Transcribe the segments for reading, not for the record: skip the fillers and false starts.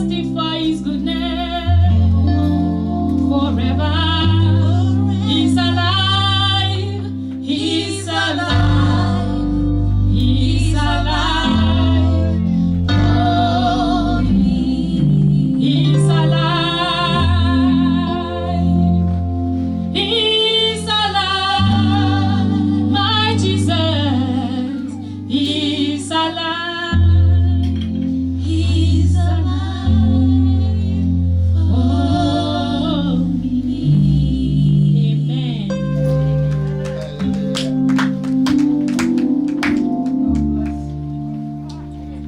testify his goodness forever. He's alive. He's alive. He's alive. Oh, he's alive. He's alive. My Jesus. He's alive. He's alive for me. Amen.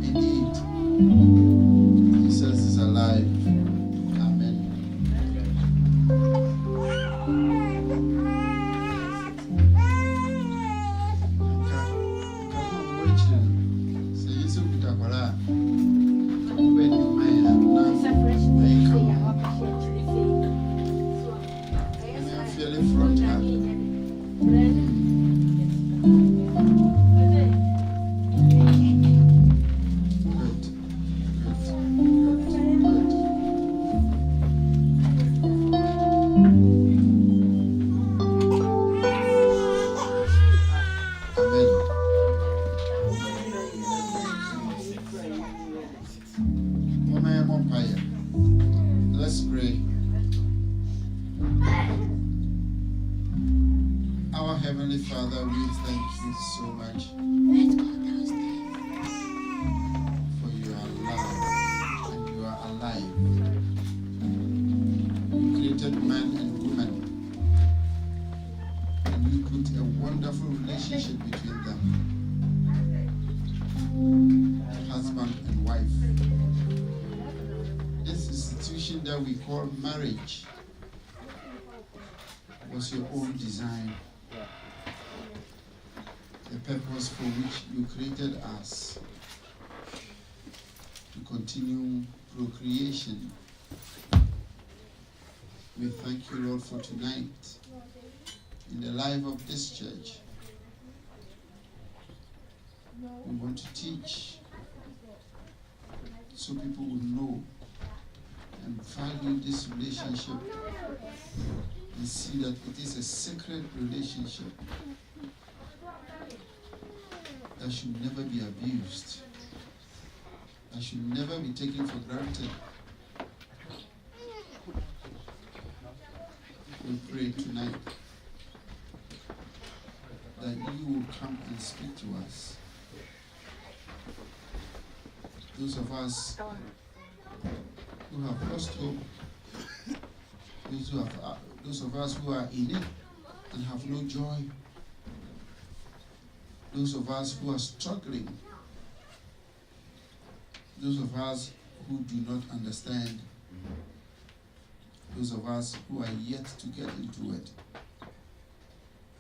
Indeed, Jesus is alive. Amen. Let's pray. Our Heavenly Father, we thank you so much for you are loved and you are alive. You created man and woman and you put a wonderful relationship between them, husband and wife. This institution that we call marriage was your own design, the purpose for which you created us, to continue procreation. We thank you, Lord, for tonight in the life of this church. We want to teach so people will know and value this relationship and see that it is a sacred relationship that should never be abused, that should never be taken for granted. We pray tonight that you will come and speak to us. Those of us who have lost hope, those of us who are in it and have no joy, those of us who are struggling, those of us who do not understand, those of us who are yet to get into it,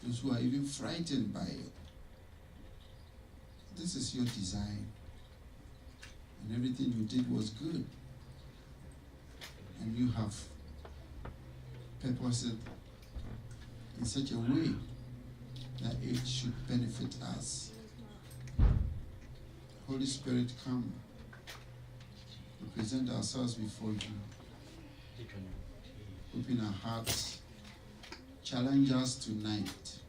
those who are even frightened by it. This is your design, and everything you did was good, and you have purposed it in such a way that it should benefit us. Holy Spirit, come. We present ourselves before you. Open our hearts. Challenge us tonight.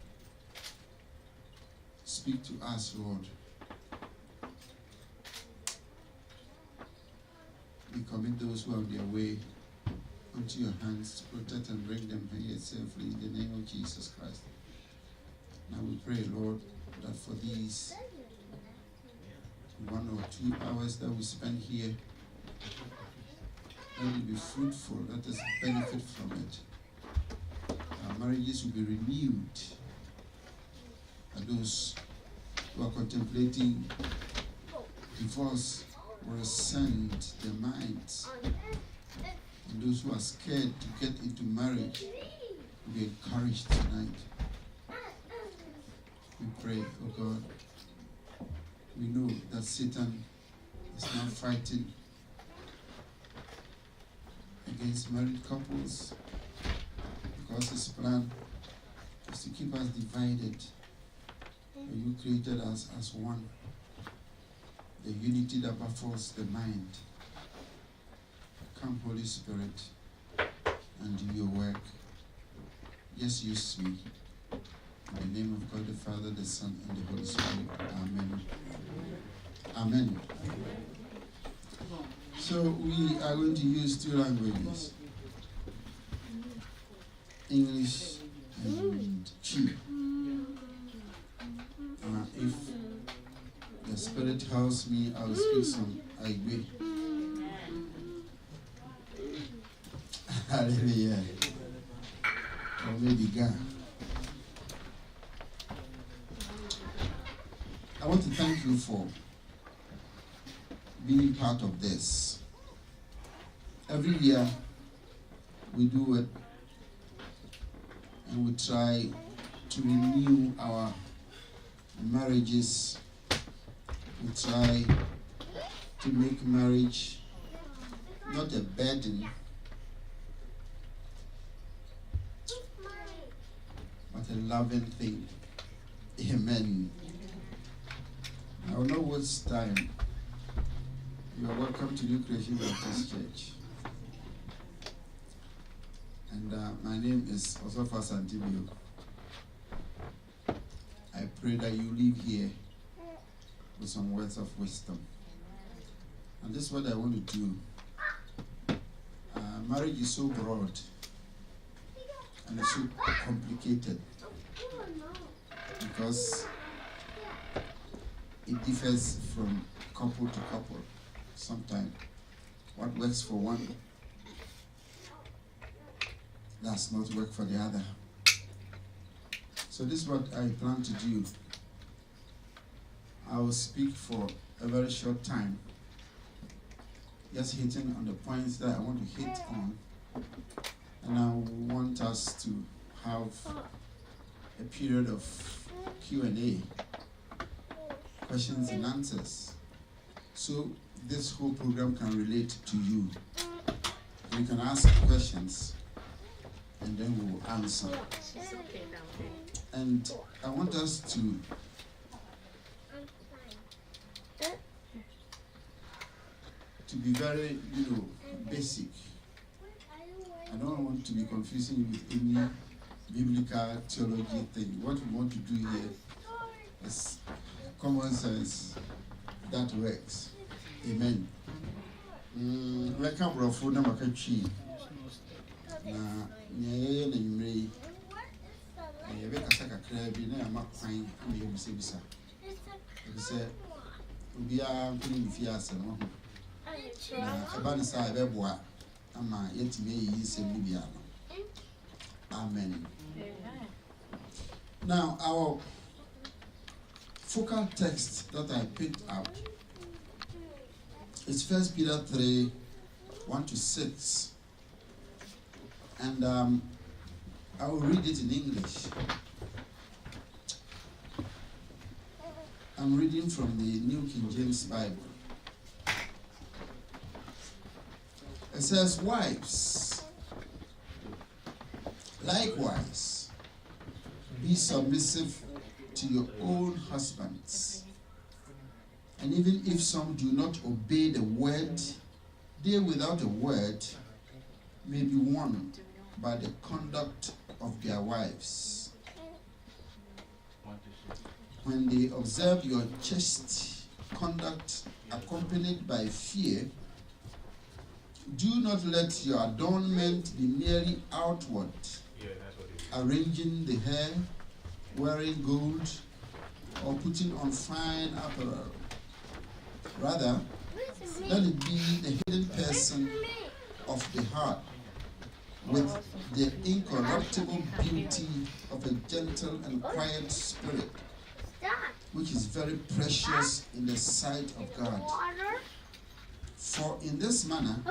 Speak to us, Lord. We commit those who are on their way unto your hands to protect and bring them here safely in the name of Jesus Christ. Now we pray, Lord, that for these 1 or 2 hours that we spend here, let it be fruitful, let us benefit from it. Our marriages will be renewed. And those who are contemplating divorce will ascend their minds. And those who are scared to get into marriage will be encouraged tonight. We pray, oh God, we know that Satan is now fighting against married couples because his plan is to keep us divided. But you created us as one, the unity that baffles the mind. Come, Holy Spirit, and do your work. Yes, use me. In the name of God the Father, the Son, and the Holy Spirit. Amen. Amen. So we are going to use two languages, English and Chi. If the Spirit helps me, I'll speak some Igbe. Hallelujah. Or maybe Ga. I want to thank you for being part of this. Every year we do it and we try to renew our marriages. We try to make marriage not a burden, but a loving thing. Amen. I will not waste time. You are welcome to New Creation Baptist Church. And my name is Asante. I pray that you leave here with some words of wisdom. And this is what I want to do. Marriage is so broad and it's so complicated because it differs from couple to couple. Sometimes what works for one does not work for the other. So this is what I plan to do. I will speak for a very short time, just hitting on the points that I want to hit on, and I want us to have a period of Q&A, questions and answers, so this whole program can relate to you. You can ask questions and then we will answer. And I want us to be very, basic. I don't want to be confusing with any biblical theology thing. What we want to do here is common sense that works. Amen. Welcome, bro. For number three. Na nyeye na nyumre. Be kasa kakra bi na ama kwan na ye bisa. Be say obi a mpini bi fi asem ho. Na eba ne sa be boa ama yetime yi sem bi bia no. Amen. Now our focal text that I picked up is 1 Peter 3, 1-6. And I will read it in English. I'm reading from the New King James Bible. It says, "Wives, likewise, be submissive to your own husbands. And even if some do not obey the word, they without a word may be won by the conduct of their wives. When they observe your chaste conduct accompanied by fear, do not let your adornment be merely outward, arranging the hair, wearing gold, or putting on fine apparel. Rather, let it be the hidden person of the heart, with the incorruptible beauty of a gentle and quiet spirit, which is very precious in the sight of God. For in this manner,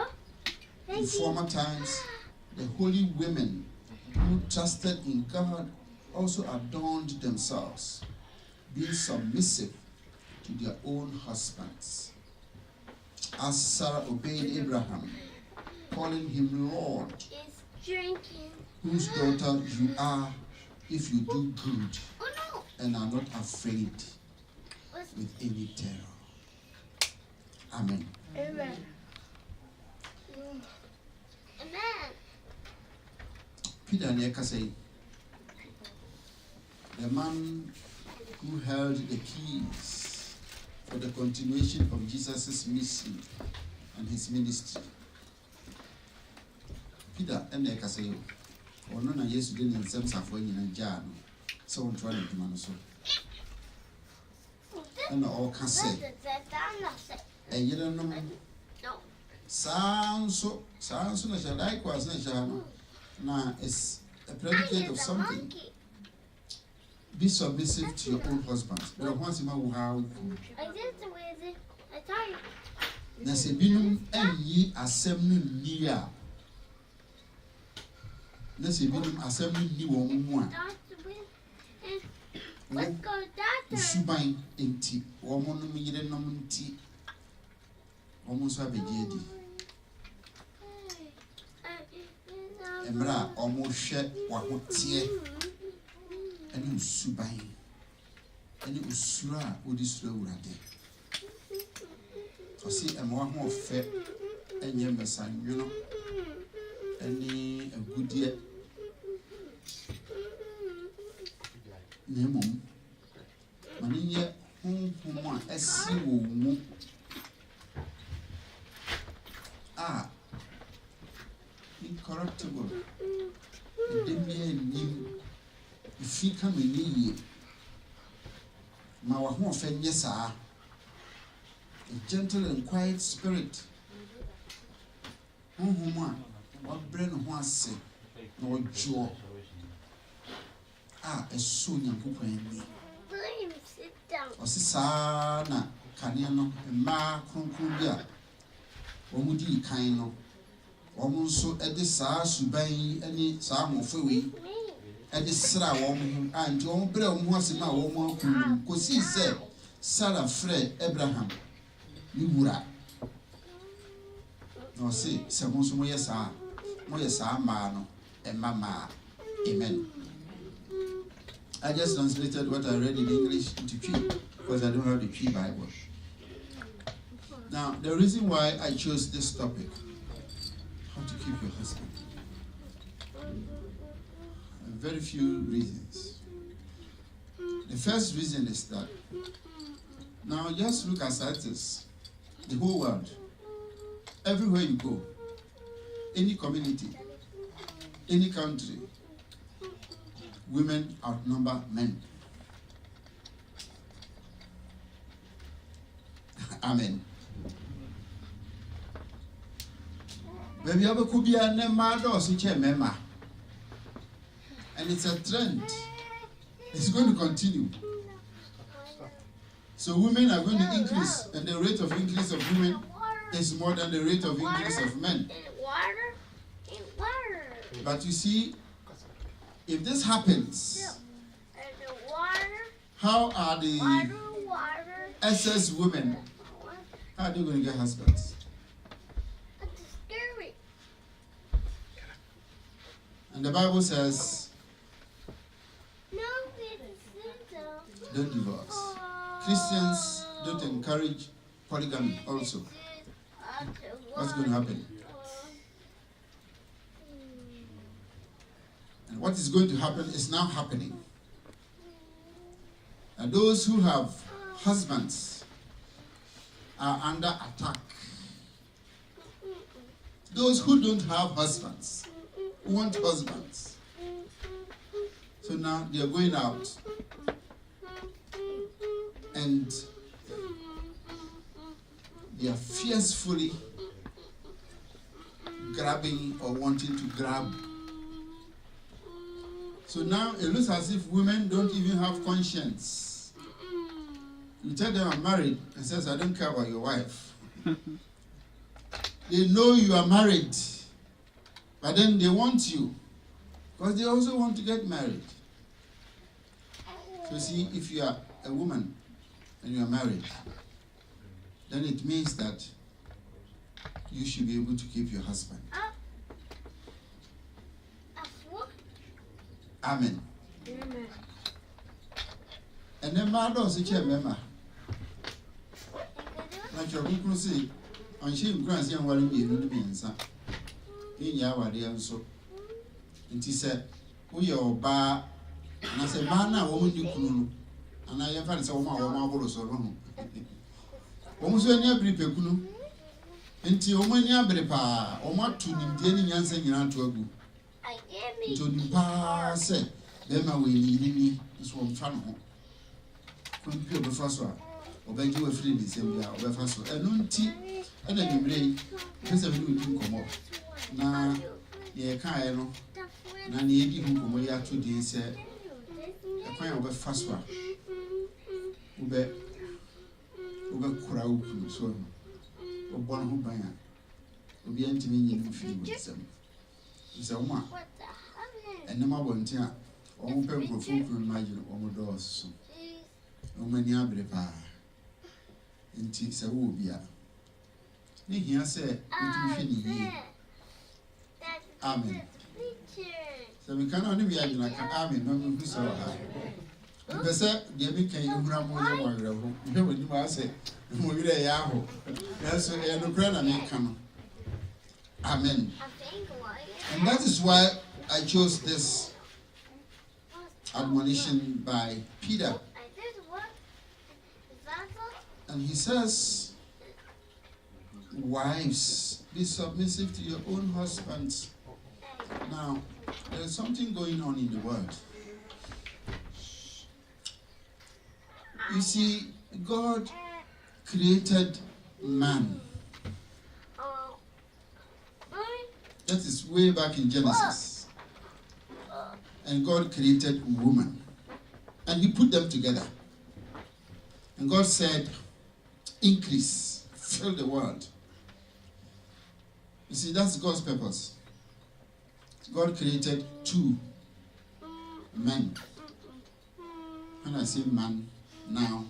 in former times, the holy women who trusted in God also adorned themselves, being submissive to their own husbands. As Sarah obeyed Abraham, calling him Lord, whose daughter you are if you do good and are not afraid with any terror." Amen. Amen. Peter Nekasei, the man who held the keys for the continuation of Jesus' mission and his ministry. Peter Nekasei, or none of yes, didn't send Safwan and Jan, so on trying to man so. And all can say, and you don't know. Sounds so much like was not now it's a predicate of something. Be submissive to your own husband. But once you know how Nasibinum and ye assembly near Nasibinum assembly new one. Subain in tea, woman, me didn't tea. Almost have a jedi. Emra almost shed what would tear and you subai and you sura would is slow rade. For see a more fair and younger son, you know, any a good year. Nemum Maninia whom a sea incorruptible. The dimly knew if he come in ye. Mawa fen yes, a gentle and quiet spirit. What brain was say, no jaw. A soon young people in me. Or Sisana, Caniano, and Ma Concubia. Omudi Kaino. Almost so at the Sa Subai, any Sam of Fui, at the Sra woman, and John Brown was in my woman, because he said, Sarah Fred Abraham, Nubura. No, see, Samus Moyasa, Mano, and Mamma. Amen. I just translated what I read in English into Cree, because I don't have the Cree Bible. Now, the reason why I chose this topic, how to keep your husband, very few reasons. The first reason is that, now just look at this, the whole world, everywhere you go, any community, any country, women outnumber men. Amen. Baby, I could be a nemado, such a mema. And it's a trend. It's going to continue. So women are going to increase, and the rate of increase of women is more than the rate of increase of men. But you see, if this happens, how are the SS women, how are they going to get husbands? And the Bible says, don't divorce. Christians don't encourage polygamy also. What's going to happen? And what is going to happen is now happening. And those who have husbands are under attack. Those who don't have husbands want husbands. So now they are going out and they are fiercely grabbing or wanting to grab. So now it looks as if women don't even have conscience. You tell them I'm married and says I don't care about your wife. They know you are married, but then they want you because they also want to get married. So see, if you are a woman and you are married, then it means that you should be able to keep your husband. Amen. Amen. And then my daughter said, "Remember, like your uncle say, on she grants young one be no be answer. In Yawa, the answer. Nti sɛ woyɛ ɔbaa na sɛ baa na wɔn ni kunu no ana yɛfa ne sɛ wɔn a wɔn aboro so no ho wɔn nso ani abiri pɛ kunu nti wɔn ani abiri paa wɔn ato nimdeɛ ne nyansa nyinaa to agu nti onim paa sɛ bɛrima wɔ enyi nso wɔn fa ne ho kwan bi a ɔbɛfa so a ɔbɛgye wɔ afiri ne nsɛm bi a ɔbɛfa so ɛno nti ɛna nwumire yi pɛ sɛ bɛde odi nkɔmmɔ na yɛkaeɛ no na ne yɛdi ho nkɔmmɔ yi ato deɛ sɛ ɛkwan a wobɛfa so a wobɛkora wo kunu so no wobɔ no ho ban a obiara ntumi nyɛ no mfiri wɔ nsɛm sɛ wo a ɛnam abɔnten a wɔn pɛ nkurɔfoɔ kunu no agye no wɔn dɔɔso wɔn ani abere paa nti sɛ wowɔ bi a ne hia sɛ wotumi hwɛ ne yie amen sɛ meka na ɔne bi agyina ka amen na mehu sɛ wɔ ha mpɛ sɛ deɛ meka yi hura mo yɛ mo awerɛho nhwɛ w'anim a sɛ mo werɛ ɛyɛ aho nanso ɛyɛ nokorɛ na meka no amen. And that is why I chose this admonition by Peter. And he says, wives, be submissive to your own husbands. Now, there is something going on in the world. You see, God created man. That is way back in Genesis. And God created woman. And he put them together. And God said, increase, fill the world. You see, that's God's purpose. God created two men. When I say man, now,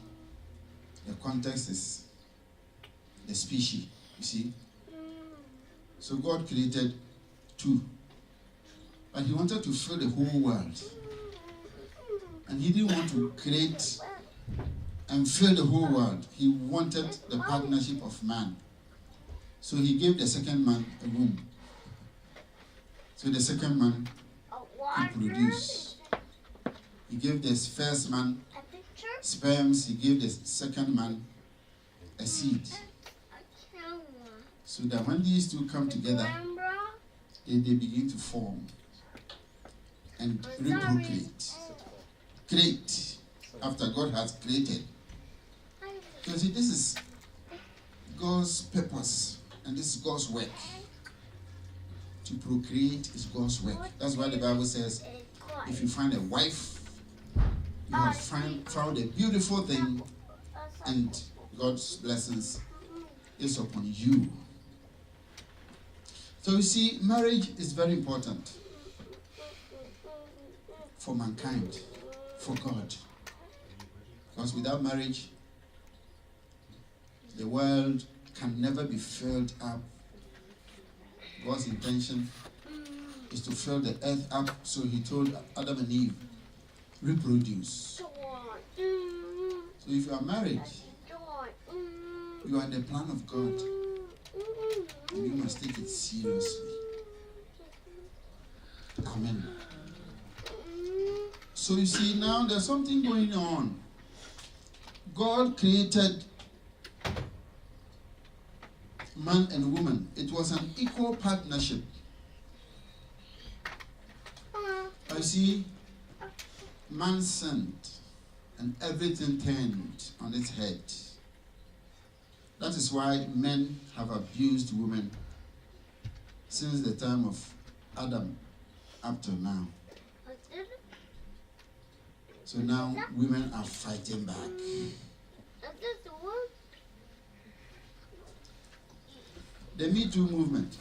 the context is the species, you see. So God created two. But he wanted to fill the whole world. And he didn't want to create and fill the whole world. He wanted the partnership of man. So he gave the second man a womb. So the second man could produce. He gave the first man sperms. He gave the second man a seed. So that when these two come together, they begin to form and reprocreate. Create after God has created. So see, this is God's purpose and this is God's work. To procreate is God's work. That's why the Bible says, if you find a wife, you have found a beautiful thing, and God's blessings is upon you. So you see, marriage is very important for mankind, for God. Because without marriage, the world can never be filled up. God's intention is to fill the earth up, so he told Adam and Eve, reproduce. So if you are married, you are in the plan of God, and you must take it seriously. Amen. So you see, now there's something going on. God created man and woman. It was an equal partnership. I see, man sinned and everything turned on its head. That is why men have abused women since the time of Adam up to now. So now women are fighting back. The Me Too movement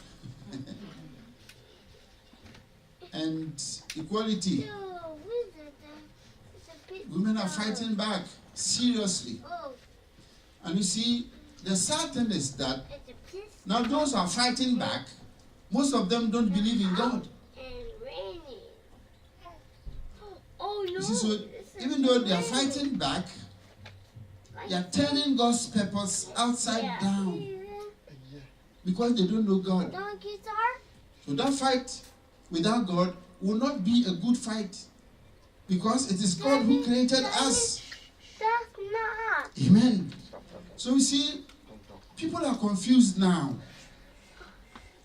and equality. Women are fighting back seriously. And you see, the sad thing is that now those who are fighting back, most of them don't believe in God. You see, so even though they are fighting back, they are turning God's purpose upside down because they don't know God. So that fight without God will not be a good fight because it is God who created us. That's not. Amen. So you see, people are confused now,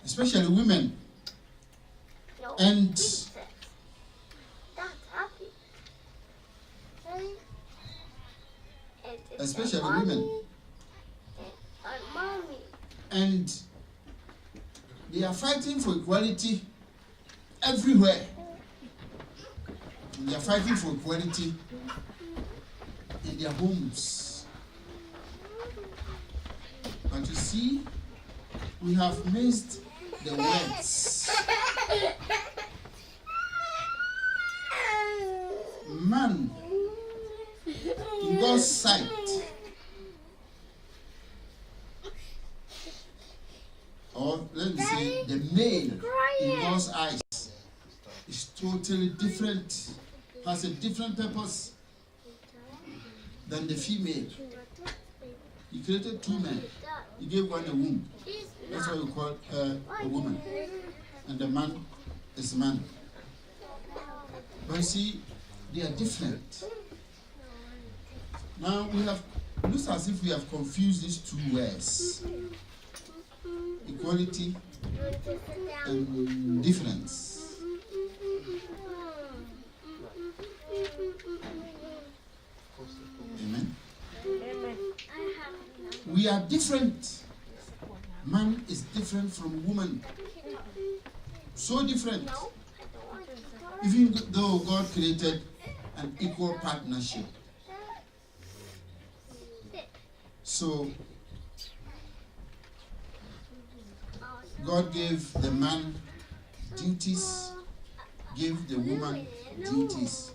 especially women. No. And That's happy. especially women. Mommy. And they are fighting for equality everywhere. They are fighting for equality in their homes. But you see, we have missed the words. Man, in God's sight, or let me say, the male in God's eyes is totally different, has a different purpose than the female. He created two men. He gave one a womb. That's why we call her a woman. And the man is man. But you see, they are different. Now we have, it looks as if we have confused these two words. Equality and difference. Amen. We are different. Man is different from woman. So different. Even though God created an equal partnership. So God gave the man duties, gave the woman duties.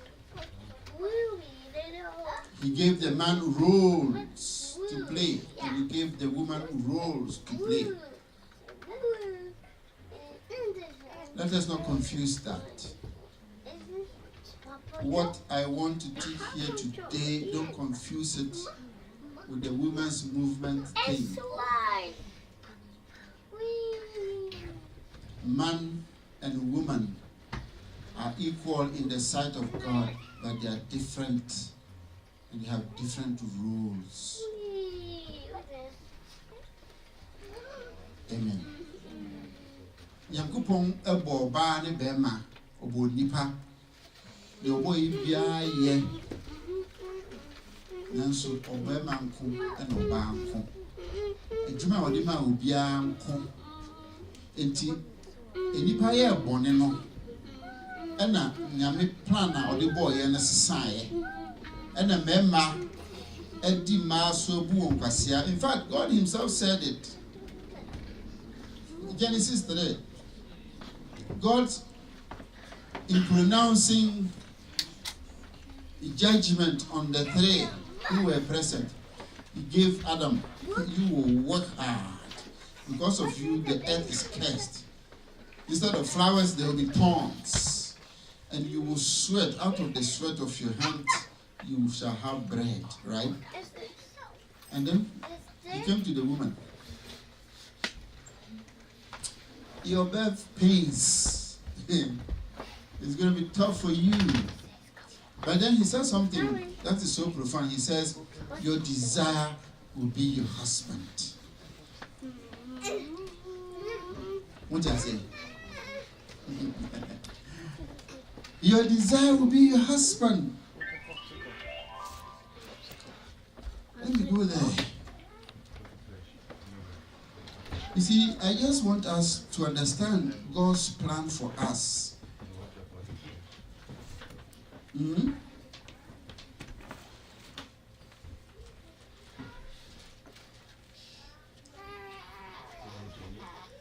He gave the man roles to play, and he gave the woman roles to play. Let us not confuse that. What I want to teach here today, don't confuse it with the women's movement thing. Man and woman are equal in the sight of God, but they are different and they have different rules. Amen. Yankupon ebo ba ne bema obo nipa de obo ibia ye nanso obema nko na oba nko ejuma odi ma obia nko enti enipa ye bone no ena nyame plan na odi boy ye na sesae ena mema edi ma so bu onkwasea. In fact, God himself said it. Genesis 3. God, in pronouncing judgment on the three who were present, he gave Adam, you will work hard. Because of you, the earth is cursed. Instead of flowers, there will be thorns. And you will sweat. Out of the sweat of your hand, you shall have bread, right? And then he came to the woman. Your birth pains. It's going to be tough for you. But then he says something that is so profound. He says, your desire will be your husband. What did I say? Your desire will be your husband. Let me go there. You see, I just want us to understand God's plan for us.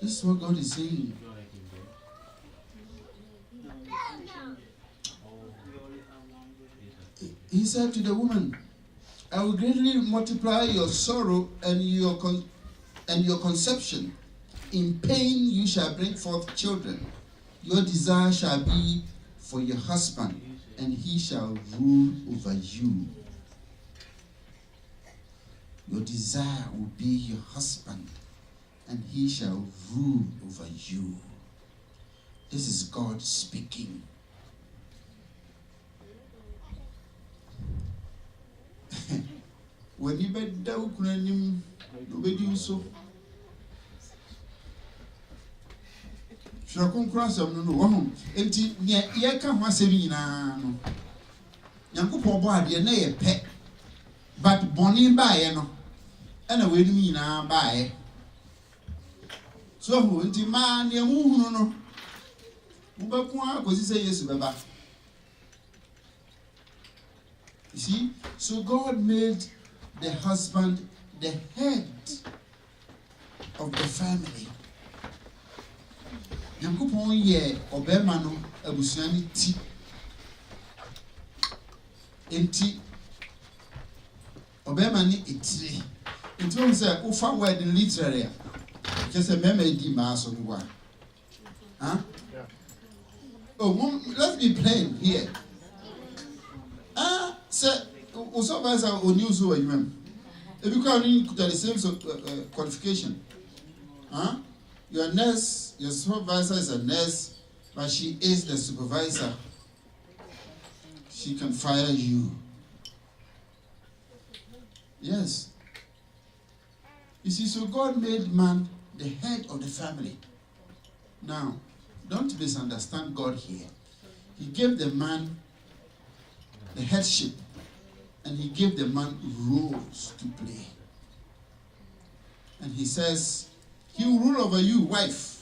This is what God is saying. He said to the woman, I will greatly multiply your sorrow and your conception. In pain you shall bring forth children. Your desire shall be for your husband, and he shall rule over you. Your desire will be your husband, and he shall rule over you. This is God speaking. When you bed down, nobody so. Shrakun cross of no, empty near Yaka Masevina. Yanko Pobo, dear nay a pet, but Bonnie by no, and a wedding me now by. So, who inti man, dear moon, no. Mubakwa, because he say yes, Baba. You see, so God made the husband the head of the family. Yankupon ye obema no abusuani ti. Enti obema ni etire. Enti won say ufa word in literary. Just a meme di ma so no. Huh? Yeah. Oh, let's be plain here. Say also advisor or news or you if you can't the same qualification. Huh? Your nurse, your supervisor is a nurse, but she is the supervisor. She can fire you. Yes. You see, so God made man the head of the family. Now, don't misunderstand God here. He gave the man the headship, and he gave the man roles to play. And he says, he will rule over you, wife,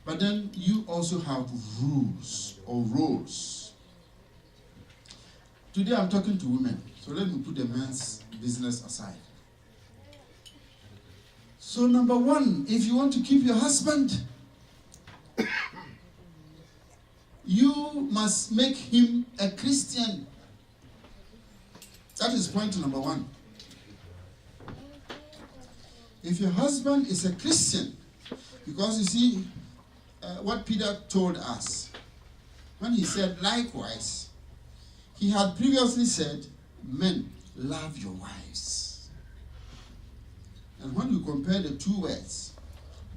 but then you also have rules or roles. Today I'm talking to women, so let me put the men's business aside. So number one, if you want to keep your husband, you must make him a Christian. That is point number one. If your husband is a Christian, because you see what Peter told us, when he said likewise, he had previously said, men, love your wives. And when you compare the two words,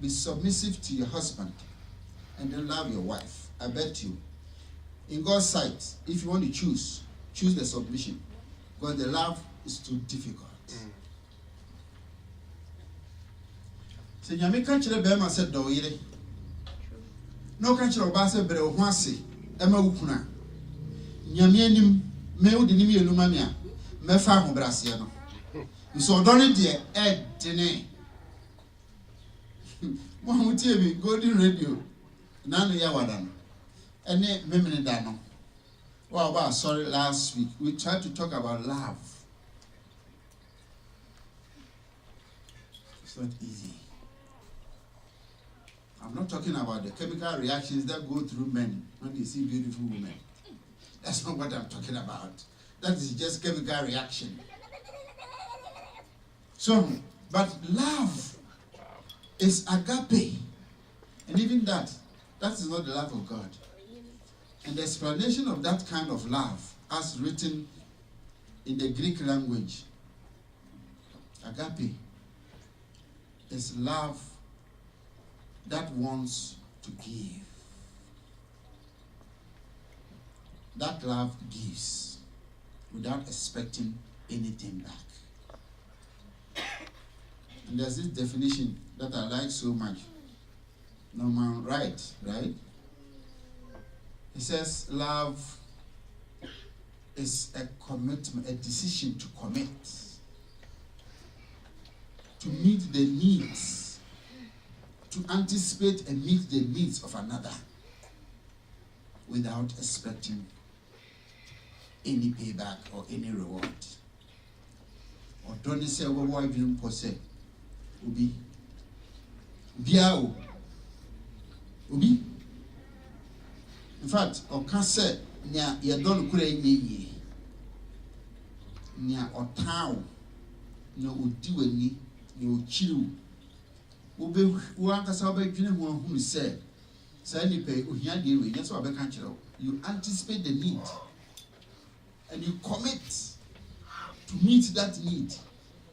be submissive to your husband and then love your wife, I bet you, in God's sight, if you want to choose the submission, because the love is too difficult. Se nyame ka kire be ma se do yire no ka kire oba se bere ho ase e ma wukuna nyame anim me wo de nim yelu ma me a me fa ho brase no so do ne de e dene mo hu tie bi golden radio na no ya wada no ene memene da no wow sorry last week we tried to talk about love. It's not easy. I'm not talking about the chemical reactions that go through men when they see beautiful women. That's not what I'm talking about. That is just chemical reaction. So, but love is agape. And even that is not the love of God. And the explanation of that kind of love, as written in the Greek language, agape, is love that wants to give. That love gives without expecting anything back. And there's this definition that I like so much. Norman Wright, right? He says love is a commitment, a decision to commit, to meet the needs, to anticipate and meet the needs of another without expecting any payback or any reward. Or don't say, well, why didn't possess? Ubi. Biao. Ubi. In fact, or can say, nya ye don't kure ye. Nya or town. No, would do any, you chill. Ube one can say, one who said, Sandy pay, that's what I can't. You anticipate the need and you commit to meet that need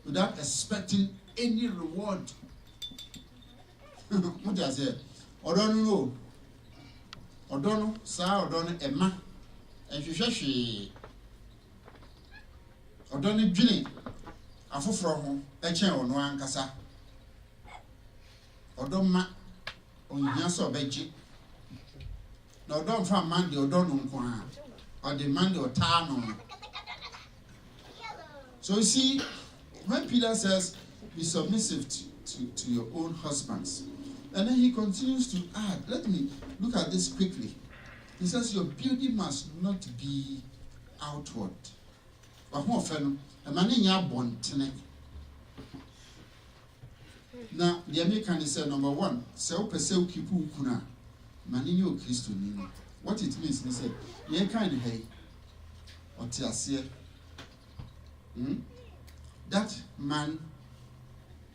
without expecting any reward. What I say? I don't know. Odono, sa odono Emma, and she Odono Ginny, a fool from a chair on one cassa. Odoma on Yanso Beji. No, don't find Mandy or Donum or the Mandy or Tarno. So you see, when Peter says, be submissive to your own husbands, and then he continues to add, let me look at this quickly. He says, your beauty must not be outward. But more fellow, a man in your bontene. Now, the American said, number one, self perceive kipu kuna, maninyo Christo nino. What it means, he said, ye kind hey, or tiasia. That man,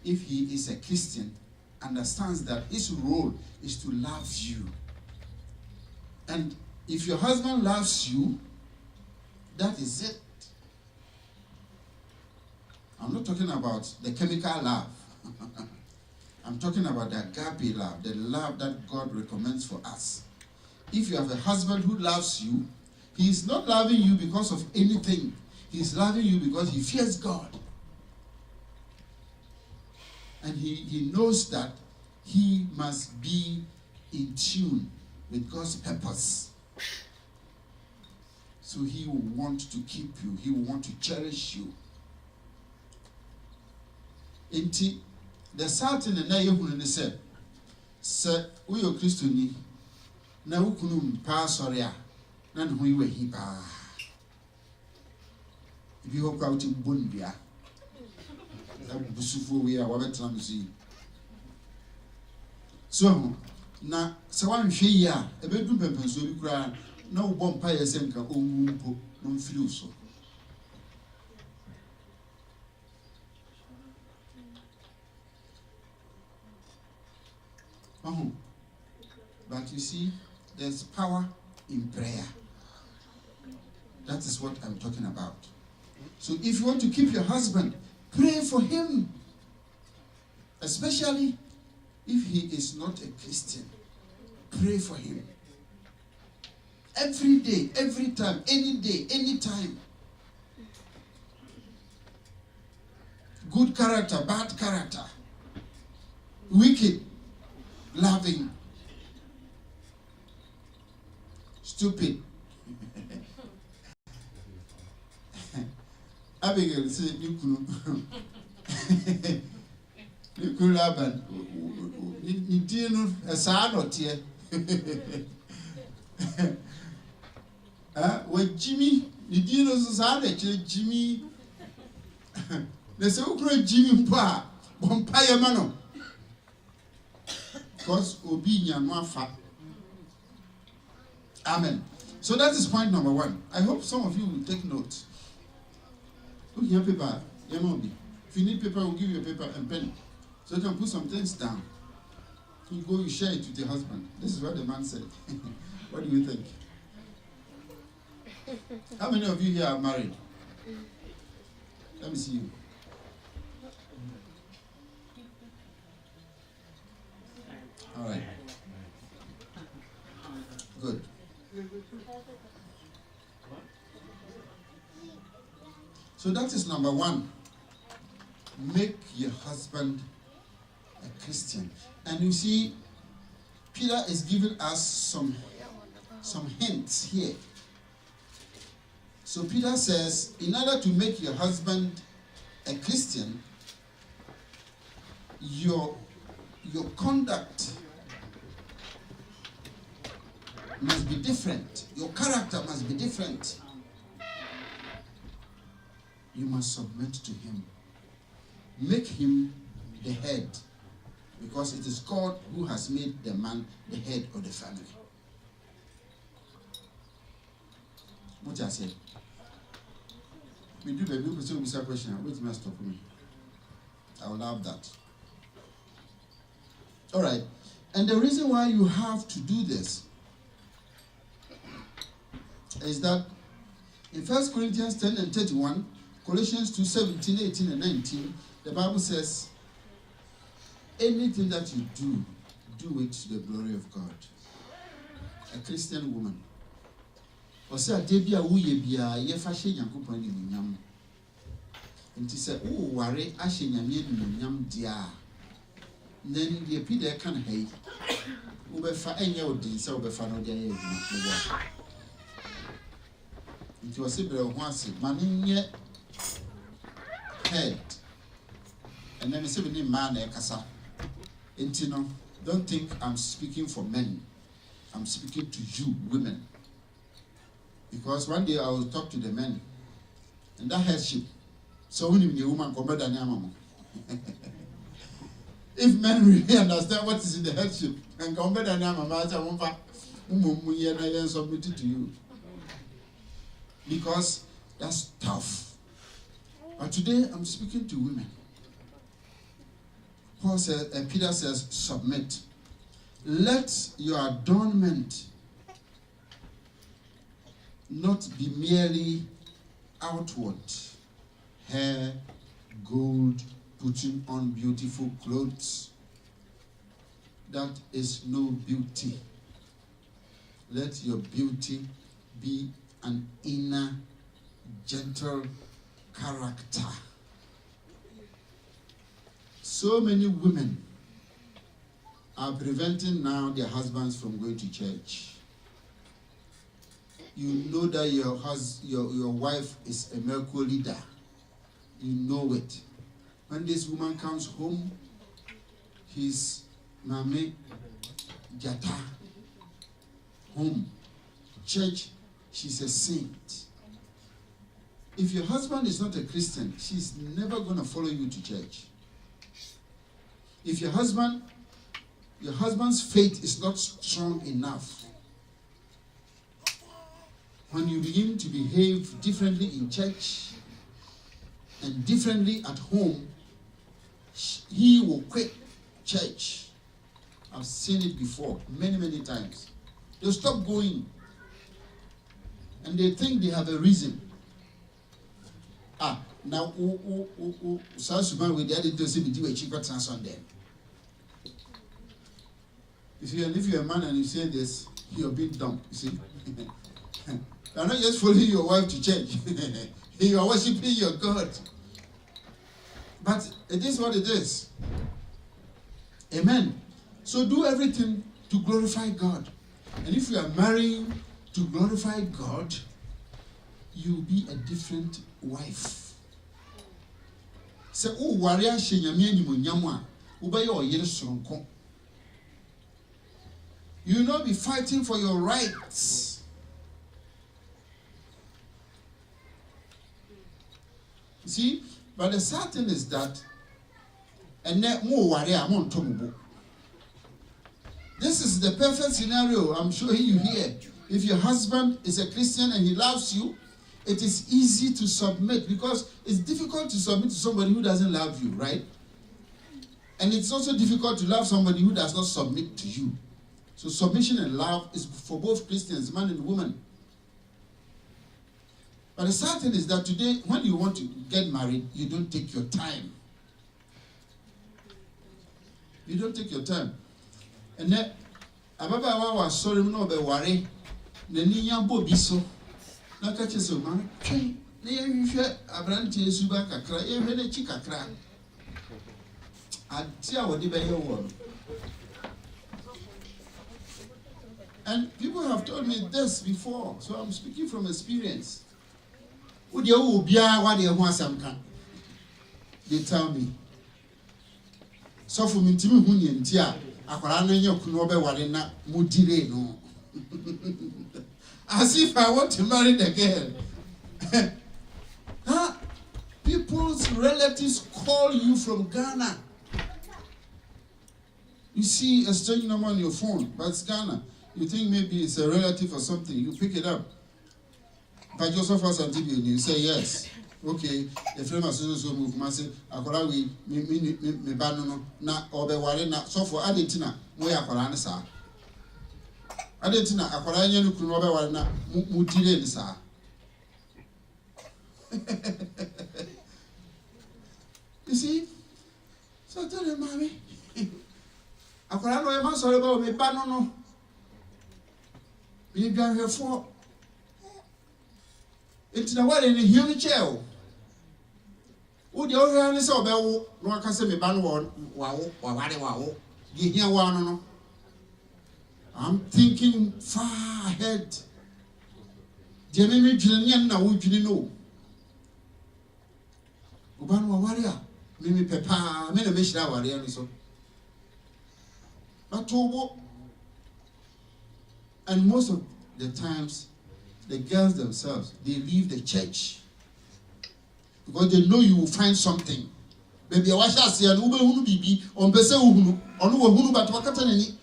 if he is a Christian, understands that his role is to love you. And if your husband loves you, that is it. I'm not talking about the chemical love. I'm talking about the agape love, the love that God recommends for us. If you have a husband who loves you, he is not loving you because of anything. He is loving you because he fears God. And he knows that he must be in tune with God's purpose. So he will want to keep you. He will want to cherish you. Inti, the certain and Nayahun said, Sir, we are Christian. Now, Kunum pass or ya, none we were he pa. If you hope out in Bundia, that would be so we are what time. So, now, so I'm here, a bedroom pepper, so we cry, no bomb pie as enka, no flu so. But you see, there's power in prayer. That is what I'm talking about. So if you want to keep your husband, pray for him. Especially if he is not a Christian. Pray for him. Every day, every time, any day, any time. Good character, bad character. Wicked, loving, stupid. Abigail said, you could have you didn't a sad or tear. With Jimmy, you didn't know society, Jimmy. They say, oh, Jimmy Pa, Bompire Mano. Because obedience no fat. Amen. So that is point number one. I hope some of you will take note. Look here, paper. If you need paper, we'll give you a paper and pen. So you can put some things down. You go, you share it with your husband. This is what the man said. What do you think? How many of you here are married? Let me see you. All right. Good. So that is number one. Make your husband a Christian. And you see, Peter is giving us some hints here. So Peter says, in order to make your husband a Christian, your conduct must be different. Your character must be different. You must submit to him. Make him the head. Because it is God who has made the man the head of the family. What I said? We do baby, we still a question. Wait, must stop me. I will love that. All right. And the reason why you have to do this is that in 1 Corinthians 10 and 31, Colossians 2, 17, 18, and 19, the Bible says, anything that you do, do it to the glory of God. a Christian woman. Ɔsɛ ade bi a woyɛ bia yɛfa hyɛ Nyankopɔn animuonyam. Nti sɛ wo ware ahyɛ Nyame animuonyam dia, then the pide can hay. Ubefa any old din, so befa no day. It was a once, man yet head. And then 17 man casa. Intino, don't think I'm speaking for men. I'm speaking to you, women. Because one day I will talk to the men. And that headship. So when you woman come better than if men really understand what is in the headship and come better than submitted to you. Because that's tough. But today I'm speaking to women. Paul says, and Peter says, submit. Let your adornment not be merely outward. Hair, gold, putting on beautiful clothes. That is no beauty. Let your beauty be an inner, gentle character. So many women are preventing now their husbands from going to church. You know that your wife is a miracle leader. You know it. When this woman comes home, his mame jata home, church, she's a saint. If your husband is not a Christian, she's never going to follow you to church. If your husband's faith is not strong enough, when you begin to behave differently in church and differently at home, he will quit church. I've seen it before, many, many times. They'll stop going. And they think they have a reason. Now, South Sudan, we did to see me do a cheaper trans on them. If you're a man and you say this, you're being dumb. You see? You're not just following your wife to church. You are worshiping your God. But it is what it is. Amen. So do everything to glorify God. And if you are marrying to glorify God, you'll be a different wife. Say, oh, warrior, you will not be fighting for your rights. See, but the sad thing is that, and then more warrior, I'm on Tomubo. This is the perfect scenario I'm showing you here. If your husband is a Christian and he loves you, it is easy to submit, because it's difficult to submit to somebody who doesn't love you, right? And it's also difficult to love somebody who does not submit to you. So submission and love is for both Christians, man and woman. But the sad thing is that today, when you want to get married, you don't take your time. You don't take your time. And then, Ababa was sorry, no, be worry. The Ninyambo biso. Na kache so man, train. Abranti suba kakra, even chikakra. Atia wadi be your word. And people have told me this before, so I'm speaking from experience. They tell me. So for me, Timmy Hunyantia, Aquarana Kunobe Warina Mudire no. As if I want to marry the girl. People's relatives call you from Ghana. You see a strange number on your phone, but it's Ghana. You think maybe it's a relative or something, you pick it up. But Joseph Asante, you say yes. Okay, the friend has also moved. I say, Akola we me banono na obe ware na so for Argentina, we akola na sa. Argentina akola nya no kunu obe ware na mu dire ni sa. You see? So tell them, mommy. Akola no e ma sorry about me banono. You can have four. It's the one in the human chair. Would you only say, no one can say me ban one, wow. You hear one, no? I'm thinking far ahead. Jamie Julian, now would you know? Ubanwa warrior, Mimi Peppa, many Mishra warrior, so. But and most of the times, the girls themselves, they leave the church because they know you will find something. Maybe I watch us here and Uber Hunu Bibi on Bessa Hunu, on Hunu, but Wakatani.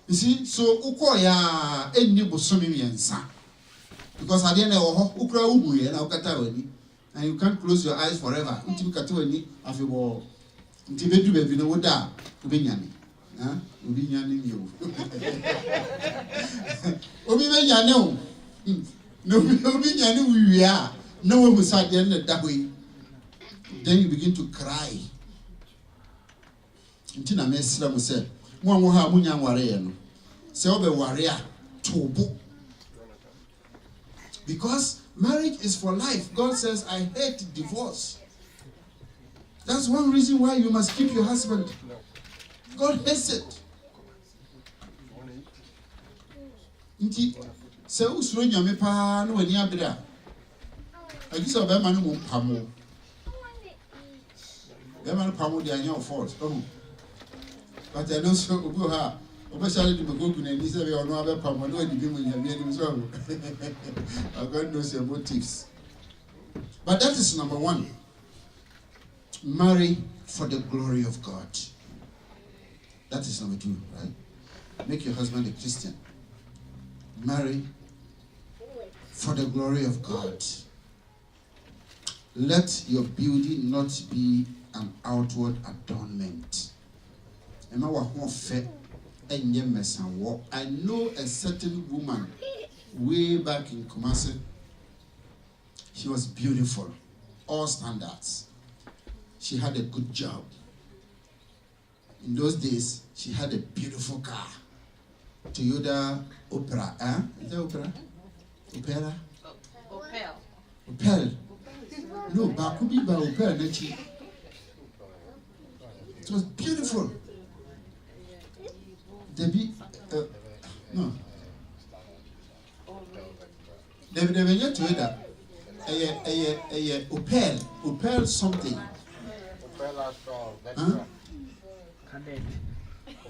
You see, so Ukoya, any Bosumi and Sa. Because I didn't know Ukra Ubu and Okatawani, and you can't close your eyes forever until Katawani of your wall. Until you do, you know what that Ubinyani. Ubinyani, you. Ubinyani, no, Ubinyani, we are. No one will sat there that way. Then you begin to cry. Until I mess them said, one will have Munya warrior. So be warrior to. Because marriage is for life. God says, I hate divorce. That's one reason why you must keep your husband. God hates it. So usro nyame pa no ani abira. Agisa be ma no mo pamo. Be ma no pamo dey anya fault. But I know so obu ha. Obashali di magogu na ni se be ono abe pamo no adi bi mo nyame ani so. God knows your motives. But that is number one. Marry for the glory of God. That is number two, right? Make your husband a Christian. Marry for the glory of God. Let your beauty not be an outward adornment. I know a certain woman way back in Kumasi. She was beautiful, all standards. She had a good job. In those days, she had a beautiful car. Toyota Opera. Is that Opera? Opera? Opel. Opel. No, Bakubi by Opel. It was beautiful. Debbie, no. Debbie, you Toyota. Opel something. Opel strong. That's huh? Cadet.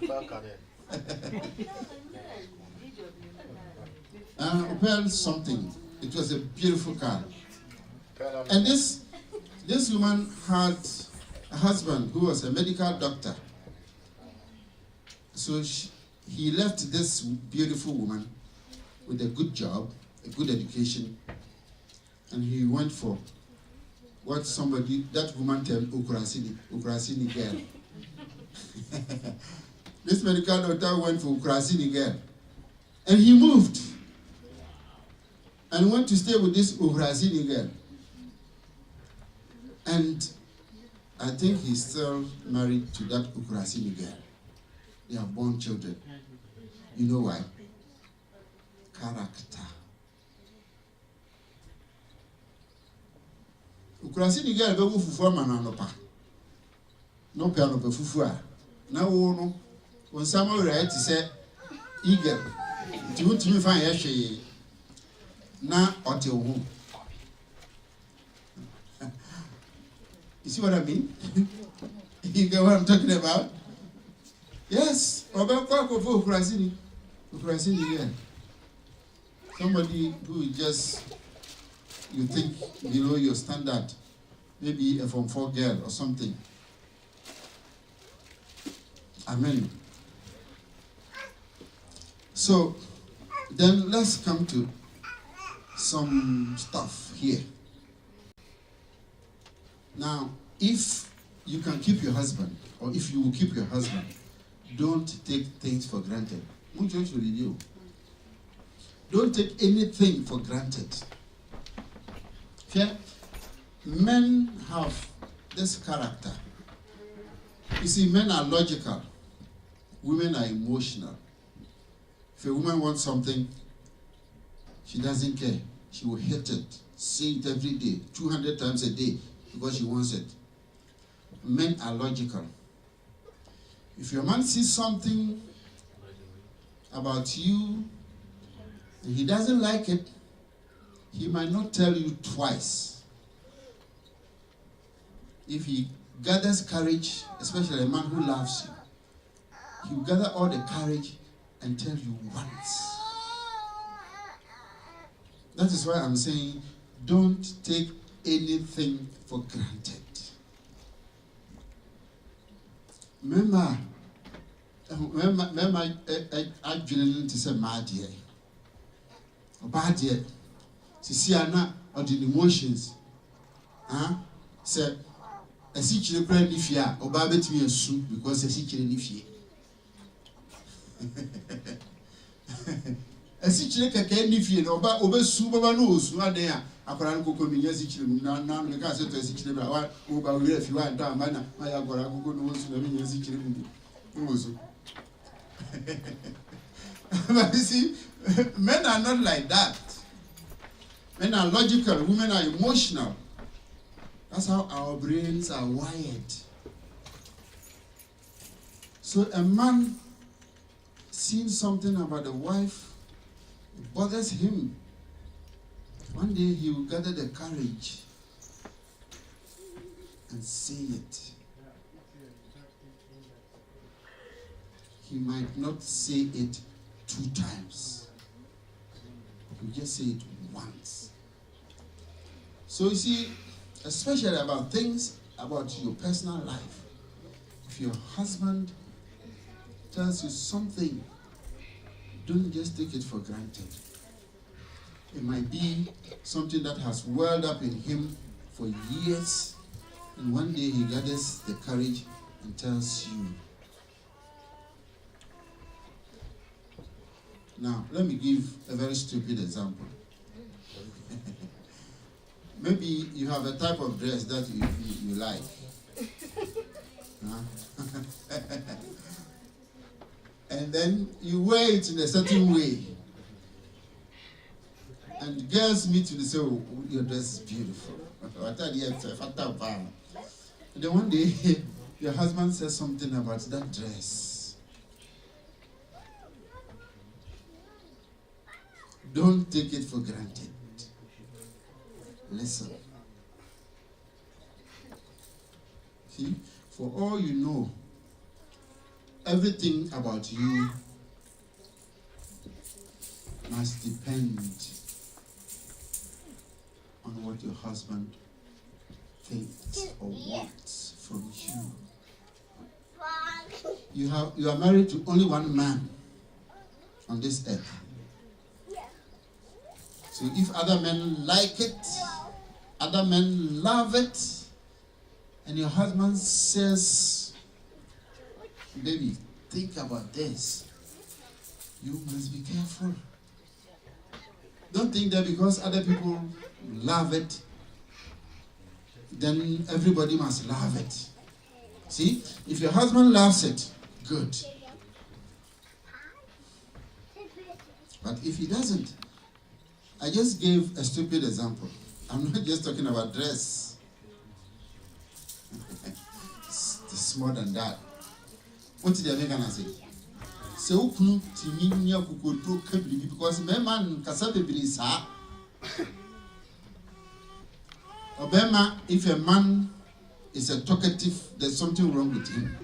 Opel Cadet. Opel something. It was a beautiful car. And this woman had a husband who was a medical doctor. So he left this beautiful woman with a good job, a good education, and he went for what that woman termed Ukrasini girl. This medical doctor went for Ukrasini girl. And he moved and went to stay with this Ukrasini girl. And I think he's still married to that Ukrasini girl. They have born children. You know why? Character. Ukrasini girl be wo fufu ama na nopa. No pe anopa fufu a. Na wo no onsama right say eagle. Ti wontimi fan ye hwe na ote wo. You see what I mean? You get what I'm talking about? Yes. Ukrasini girl. Somebody who just, you think below your standard, maybe a Form 4 girl or something. Amen. So, then let's come to some stuff here. Now, if you can keep your husband, or if you will keep your husband, don't take things for granted. Don't take anything for granted. Okay? Men have this character. You see, men are logical. Women are emotional. If a woman wants something, she doesn't care. She will hit it, say it every day, 200 times a day, because she wants it. Men are logical. If your man sees something about you and he doesn't like it, he might not tell you twice. If he gathers courage, especially a man who loves you, he will gather all the courage and tell you once. That is why I'm saying, don't take anything for granted. Remember, I didn't say my dear. Bad dear. See, Anna or the emotions. Say, a secret brand if you are, or Babet me a soup because a secret if you. A secret can if you know, but over super nose, one day, I can't go come in your secret. Now, because it's a secret, over if you are down, man, I have got a good nose to the secret. But you see, men are not like that. Men are logical, women are emotional. That's how our brains are wired. So a man seeing something about a wife, it bothers him. One day he will gather the courage and say it. He might not say it 2 times. He will just say it once. So you see, especially about things about your personal life, if your husband tells you something, don't just take it for granted. It might be something that has welled up in him for years, and one day he gathers the courage and tells you. Now, let me give a very stupid example. Maybe you have a type of dress that you like. And then you wear it in a certain way. And girls meet you and say, oh, your dress is beautiful. And then one day, your husband says something about that dress. Don't take it for granted. Listen. See, for all you know, everything about you must depend on what your husband thinks or wants from you. You are married to only one man on this earth. So if other men like it, other men love it, and your husband says, baby, think about this, you must be careful. Don't think that because other people love it, then everybody must love it. See, if your husband loves it, good. But if he doesn't, I just gave a stupid example. I'm not just talking about dress. It's more than that. What did the American say? So because my man Obama, if a man is a talkative, there's something wrong with him.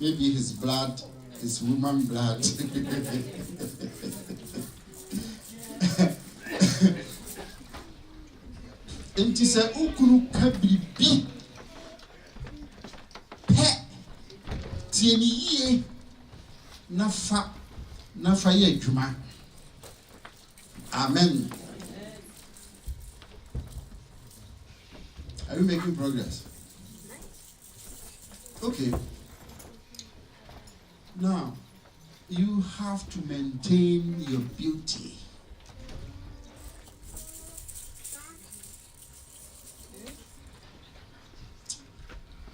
Maybe his blood is woman blood. Enti se ukunu kabibi pe tieni yie nafa ye adwuma. Amen. Are you making progress? Okay. Now, you have to maintain your beauty.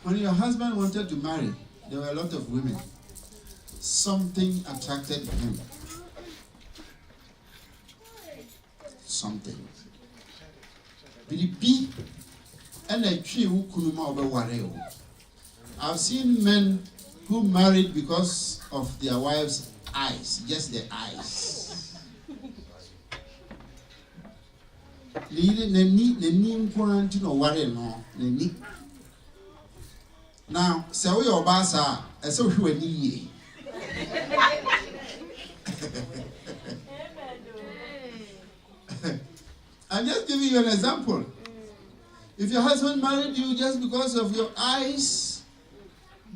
When your husband wanted to marry, there were a lot of women. Something attracted him. something. Bilibi and a tree who kunuma obe. I've seen men who married because of their wives' eyes, just their eyes. Now, say we obasa, I say we ni. I'm just giving you an example. If your husband married you just because of your eyes,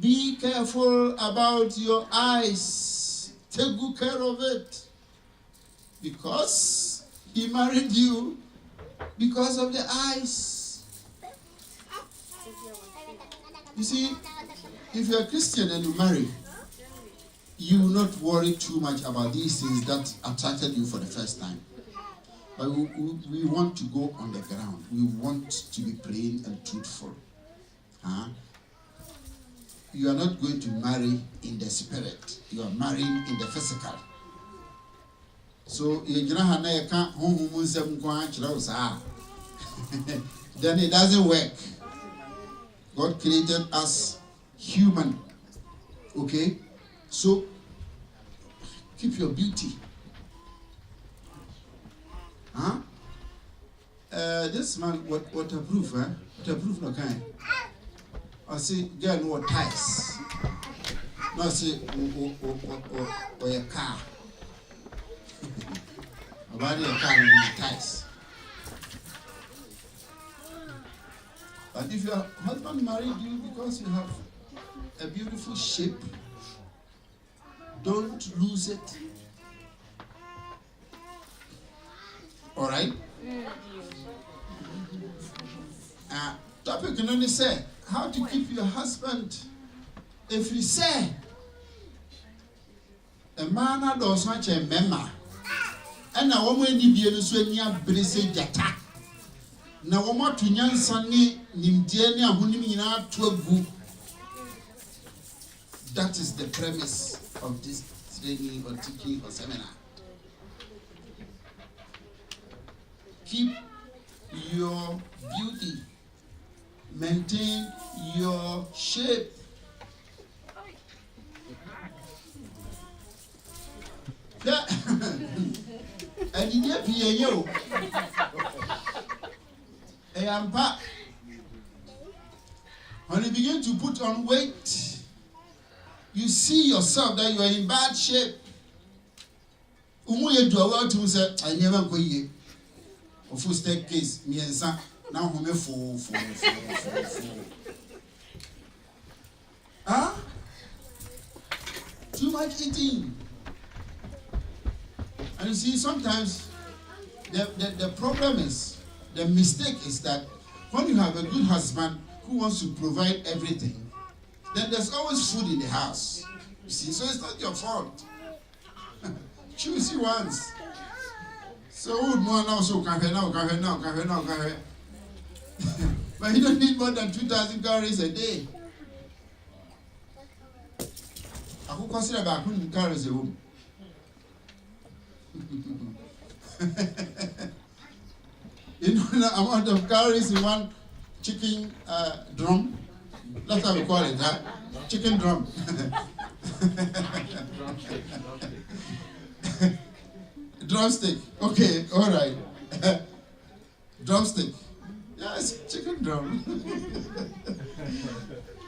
be careful about your eyes. Take good care of it. Because he married you because of the eyes. You see, if you're a Christian and you marry, you will not worry too much about these things that attracted you for the first time. But we want to go on the ground. We want to be plain and truthful. You are not going to marry in the spirit. You are marrying in the physical. So, then it doesn't work. God created us human. Okay? So, keep your beauty. This man, waterproof, huh? Waterproof, no kind. I say, girl, no ties. No, I say, or a car. About a car with ties. But if your husband married you because you have a beautiful shape, don't lose it. All right? Topic can only say how to keep your husband. If you say a man does not a member, and a woman is when you are jata. Now, what to young Sunday, Nimdiania, Hunimina, to a book. That is the premise of this training or teaching or seminar. Keep your beauty. Maintain your shape. Yeah. And in your PAO, when you begin to put on weight, you see yourself that you are in bad shape. Umuye do well to say, I never go here. Of full staircase, me and son, now home full. Too much eating. And you see, sometimes the problem is, the mistake is that when you have a good husband who wants to provide everything, then there's always food in the house. You see, so it's not your fault. Choose you once. So more now, so can now. But you don't need more than 2,000 calories a day. I could consider about 100 calories a home. You know the amount of calories in one chicken drum? That's how we call it, huh? Chicken drum. Drumstick. Okay, all right. Drumstick. Yes, chicken drum.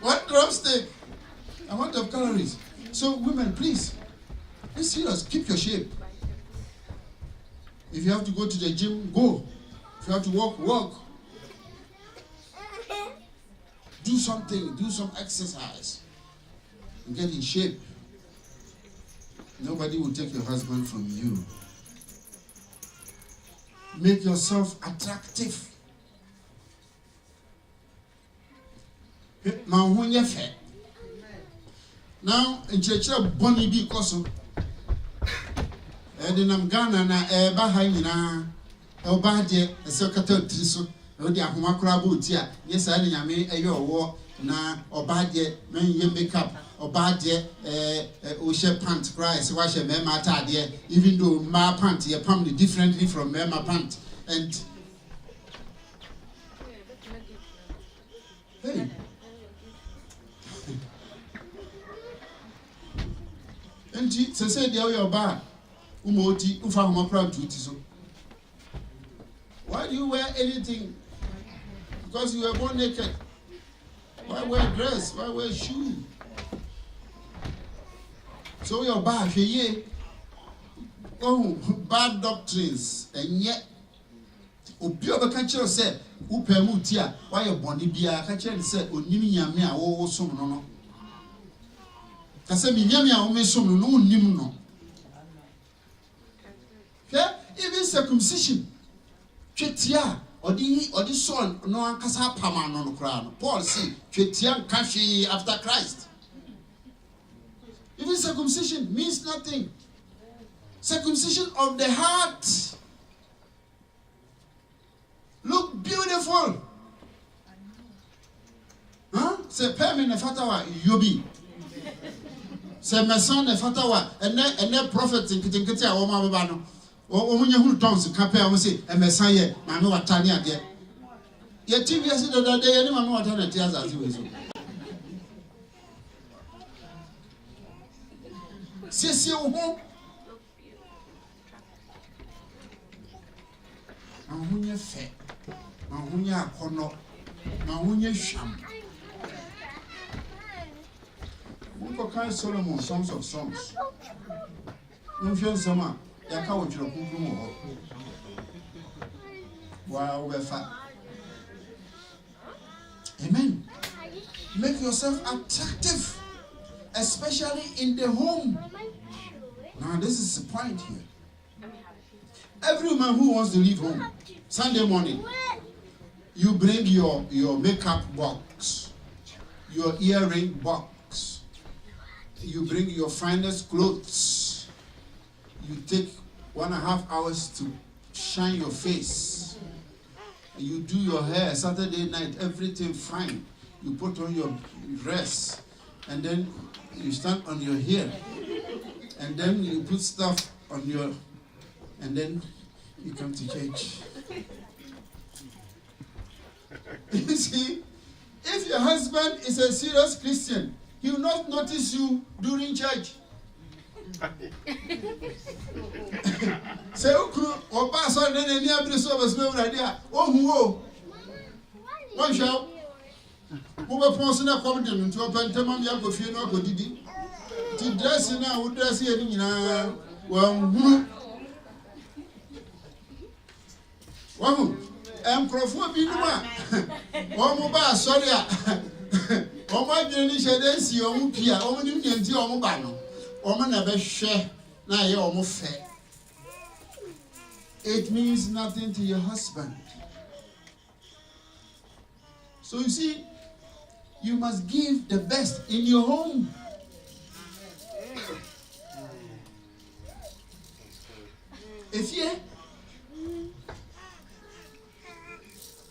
What drumstick? Amount of calories. So, women, please, be serious. Keep your shape. If you have to go to the gym, go. If you have to walk. Do something. Do some exercise. And get in shape. Nobody will take your husband from you. Make yourself attractive. Now, in church, Bonnie be Koso. Edinam Ghana na eba haina. Obade, a secretary triso. Odi ahoma kra botia. Yes, I nyame eyo wo na obade men ye makeup. Obade oshe pant price wash a mema tade. Even though ma pant ye pam differently from mema pant. And hey, and she said, "You're bad. Umoti, ufa humakra duty so. Why do you wear anything? Because you were born naked. Why wear dress? Why wear shoe? So you're bad. Oh, bad doctrines. And yet, Obioba Kachel said, Upemutia, why your body be a catcher said, Unimi Yamia, oh, so no. Kasemi Yamia, only so no, Nimuno. Even circumcision. Chetia, or the son, no one can have Paman on the crown. Paul see, Chetian Kashi after Christ. Even circumcision means nothing. Circumcision of the heart. Look beautiful. Huh? Say, Pemi Nefatawa, Yobi. Say, my son Nefatawa, and then prophet in Kitinkitia, Oma Babano. Or when you tongues, compare, we say, and Messiah, Manu Tanya, dear. Your TV said that day, anyone more than a tears as you is. See, home. Mahunya fe, mahunya kono, mahunya sham. Munko kai Solomon Songs of Songs. Munfion sama yaka wojiro kunkumu ho. Wa obefa. Amen. Make yourself attractive, especially in the home. Now this is the point here. Every man who wants to leave home, Sunday morning, you bring your makeup box, your earring box, you bring your finest clothes, you take 1.5 hours to shine your face, you do your hair Saturday night, everything fine, you put on your dress, and then you stand on your hair, and then you put stuff on your, and then you come to church. You see, if your husband is a serious Christian, he will not notice you during church. Say, oh, pastor, then any other service, no idea. Oh, one shout. Who were posting a comment into a pentamam yako funeral for Didi? To dress in a would dress here in a well. Wahu, microphone be no one mobile, sorry. Oh, my journey said, see your mupia, only you can see your mobile. Woman never share, now you're almost fair. It means nothing to your husband. So you see, you must give the best in your home. If you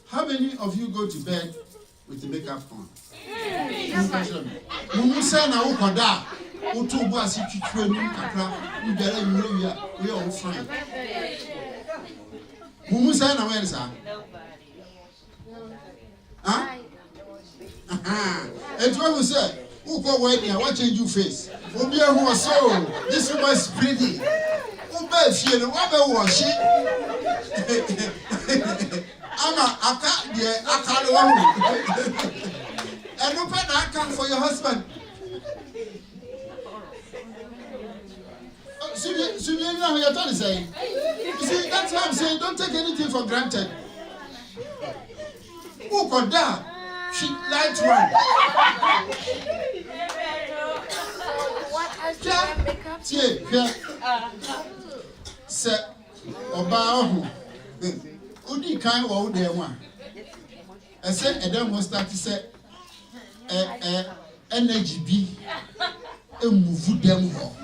how many of you go to bed with the makeup on? Musa na ukoda, utubu asikichwe kakra, ugere yure we all fine. Musa na where sa? Huh? And what we say, uko wedding, what change you face? Obi who was so, this woman is pretty. Ube fie, what be wash it? Ama aka de aka lo wan. And open that account for your husband. So you know what you're trying to say? You see, that's why I'm saying don't take anything for granted. Who got that? She light one. What has to make up? Yeah. Say, Oba, Udi kind of there one. I said, and then was start to say, energy be a move them home.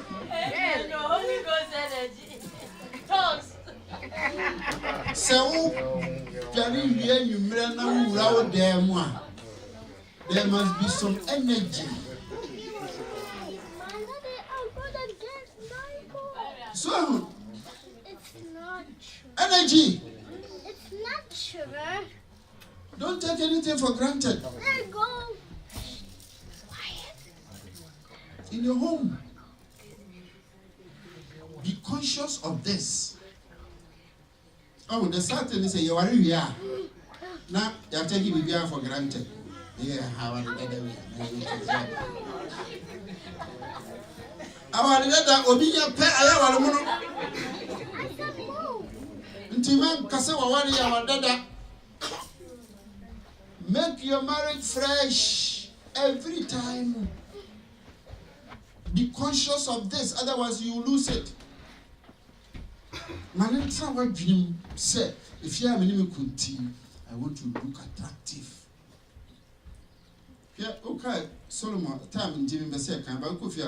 So, carrying here, you may not round them one. There must be some energy. So, It's not true. energy. Don't take anything for granted. Let go. In your home, be conscious of this. Oh, the certain is you are here. Now you're taking me for granted. Yeah, how are the our letter Obiya pay Ayawamuno. Intiman Kasawa Wari our dada. Make your marriage fresh every time. Be conscious of this, otherwise you lose it. Manentra wa dream say if you have any kunti, I want to look attractive. Yeah, okay. Solomon, time in Jimmy Bessie can buy coffee.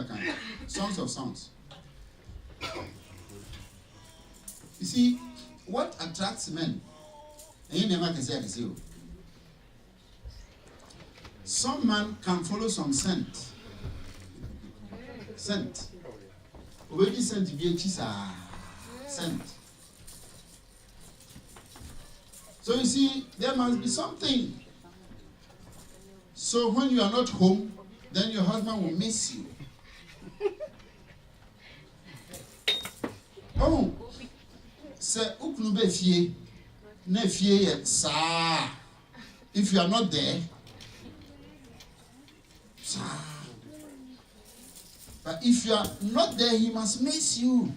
Songs of Songs. You see, what attracts men? And you never can say I see. Some man can follow some scent. Scent. Already scent to be a scent. So you see, there must be something. So when you are not home, then your husband will miss you. Oh, say uknube fie, ne fie sa. If you are not there, sa. But if you are not there, he must miss you.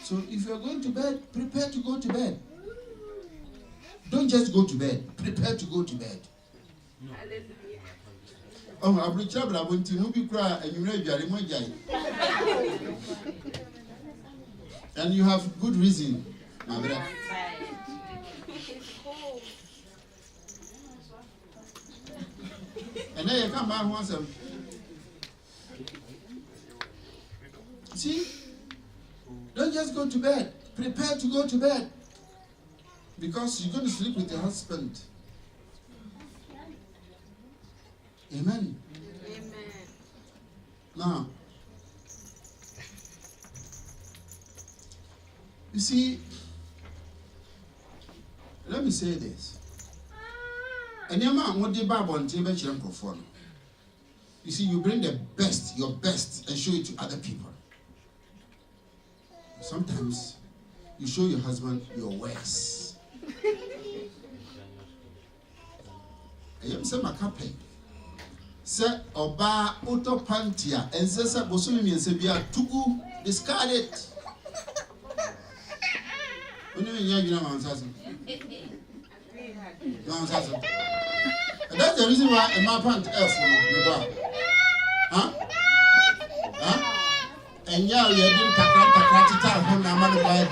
So if you are going to bed, prepare to go to bed. Don't just go to bed. Prepare to go to bed. Oh, I'll be trouble. I want to move cry and you know you are and you have good reason, my brother. And then you come back once. See, don't just go to bed. Prepare to go to bed. Because you're going to sleep with your husband. Amen. Amen. Now, you see, let me say this. And your man, what the Bible and you see, you bring the best, your best, and show it to other people. Sometimes you show your husband your worst. I am saying my captain. Say oba auto pantia and says bosumi mi sebia tugu discard it. When you hear you know that's the reason why a man pant F huh? And now you're doing takra home na man buy.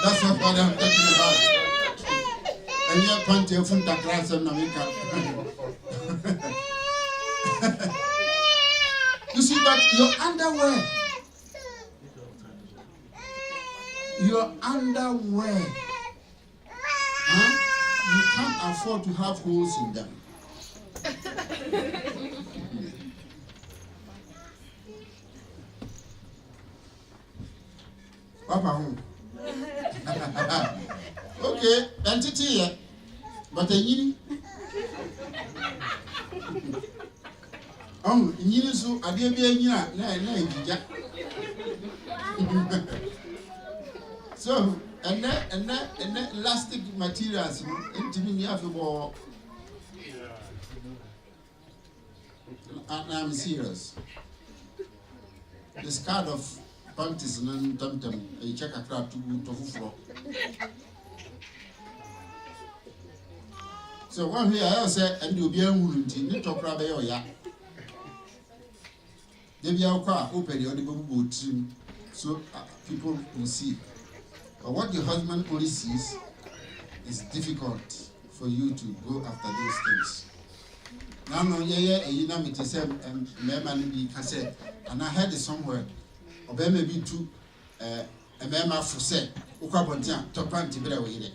That's what I'm talking about. And you're panting from takra some namika. You see that your underwear, huh? You can't afford to have holes in them. Papa home. Okay, entity here, but a yini. Yini so adie bi anyina na ejija. So, and elastic materials intimi me afebo. And I'm serious. This kind of panties and temtem, a check a crowd to floor. So one here I say, and you'll be a wound in the top rabbi or ya. They be our car open the audible team so people will see. But what the husband only sees is difficult for you to go after those things. Now, no, you know, me to say, man, be cassette, and I heard it somewhere. Or maybe two, a member for say, Ukapontia, top anti better with it.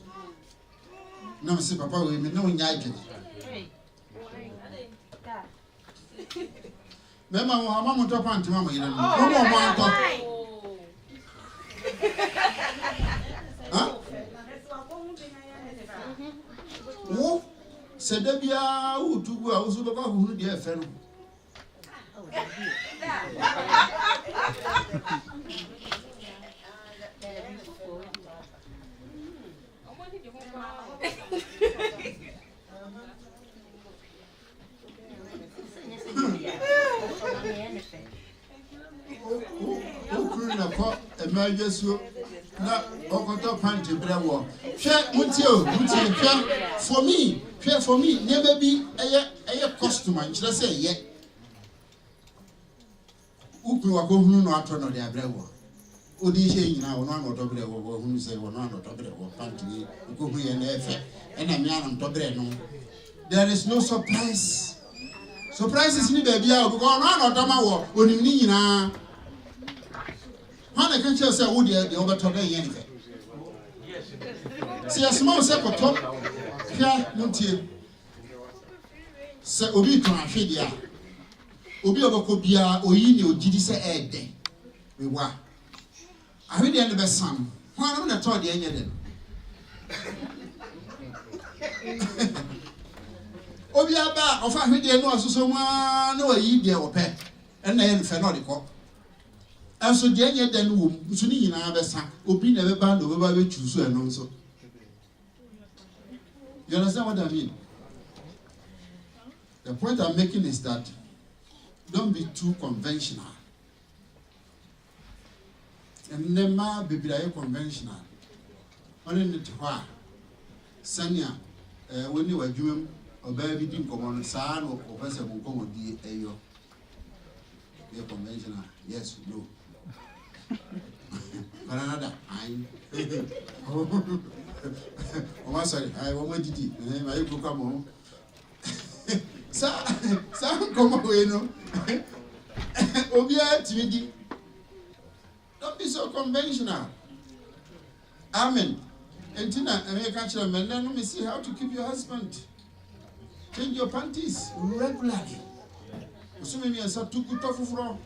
No, see, Papa, we may know in Yakin. Member, Mamma top anti Mamma, you know, huh? wo se da bia wo tugu a wo so beka hunu de efe no na ko emergency na okoto panty brewo hwe mutie hwe for me never be eye customer nkyere say ye upi wa ko hunu no ato no de brewo odi hye nyina wo no an oto brewo wo hunu say wo no an oto brewo panty ko hu ye na efe ena me an oto bre no there is no surprises ni baby a ko no an oto ma wo onim ni nyina Hana can tell say wo de obeto da yen fe. See asma say koto hia muntie. Se obi tun ahwe dia. Obi obako bia oyi ni ogidi se ede. We wa. Ahwe dia ne be sam. Hwana na to de enye de. Obi aba ofa ahwe dia no asoso ma na oyi dia ope. Enna yen fe no de ko. And so the end then womb, Sunni in Abessa, Obi never banned over by choose and also. You understand what I mean? The point I'm making is that don't be too conventional. And never be conventional. Only the Twa, Sanya, when you were doing a baby didn't come on, son or Professor Mukomo D. Ayo. You're conventional, yes, no. Another, oh, sorry, I won't did it. I will come home. Some come away, no. Obia TV. Don't be so conventional. Amen. And Tina, I may catch them and then let me see how to keep your husband. Change your panties regularly. Assuming you are so too good from.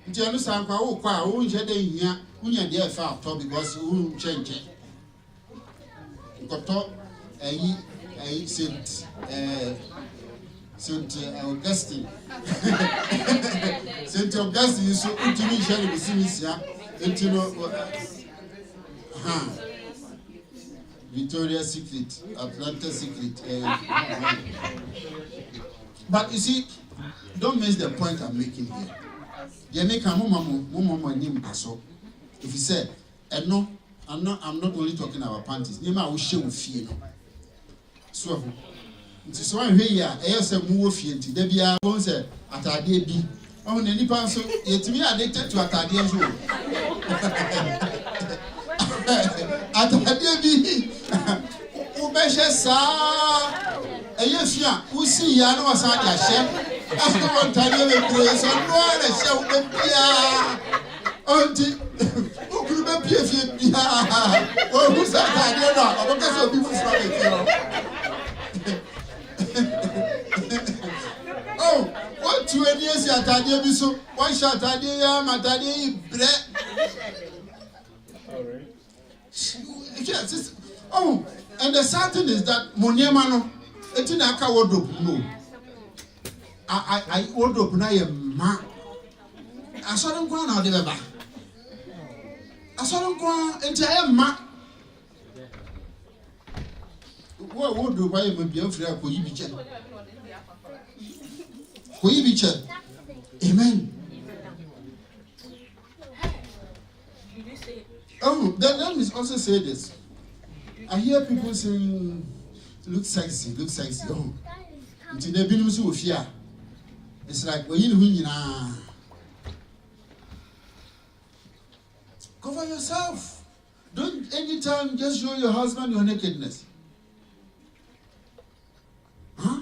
Nti anu sankwa wo kwa wo nje de hia unya de efa afto because wo change nkoto ayi Saint Augustine Saint Augustine so utimi share bisimisia enti no Victoria's Secret, Atlanta's Secret. But you see, don't miss the point I'm making here. You make a mama name aso. If you say, and no, I'm not only talking about panties. Nima will share with you. So, so I'm here. I say move fienti. There be a one say atade bi. Oh, any person yet me addicted to atade as well. Atade bi. Ubeshe sa. Eyefia, usi ya no asante ashe. After one time you praise and no one shall be pia. Auntie, who could be pia? Oh, who's that? I don't know. Oh, what 2 years at Tadia so? One shot Tadia, Matadi, bread. Yes, oh, and the certain is that Moniamano, it's in a wardrobe. No. I wardrobe na ye ma. I saw them go now, the I saw them go into a ma. What wardrobe I am be afraid of you be Amen. Oh, let me also say this. I hear people saying, look sexy. Oh, until they've been so fear. It's like, well, you know, cover yourself. Don't anytime just show your husband your nakedness. Huh?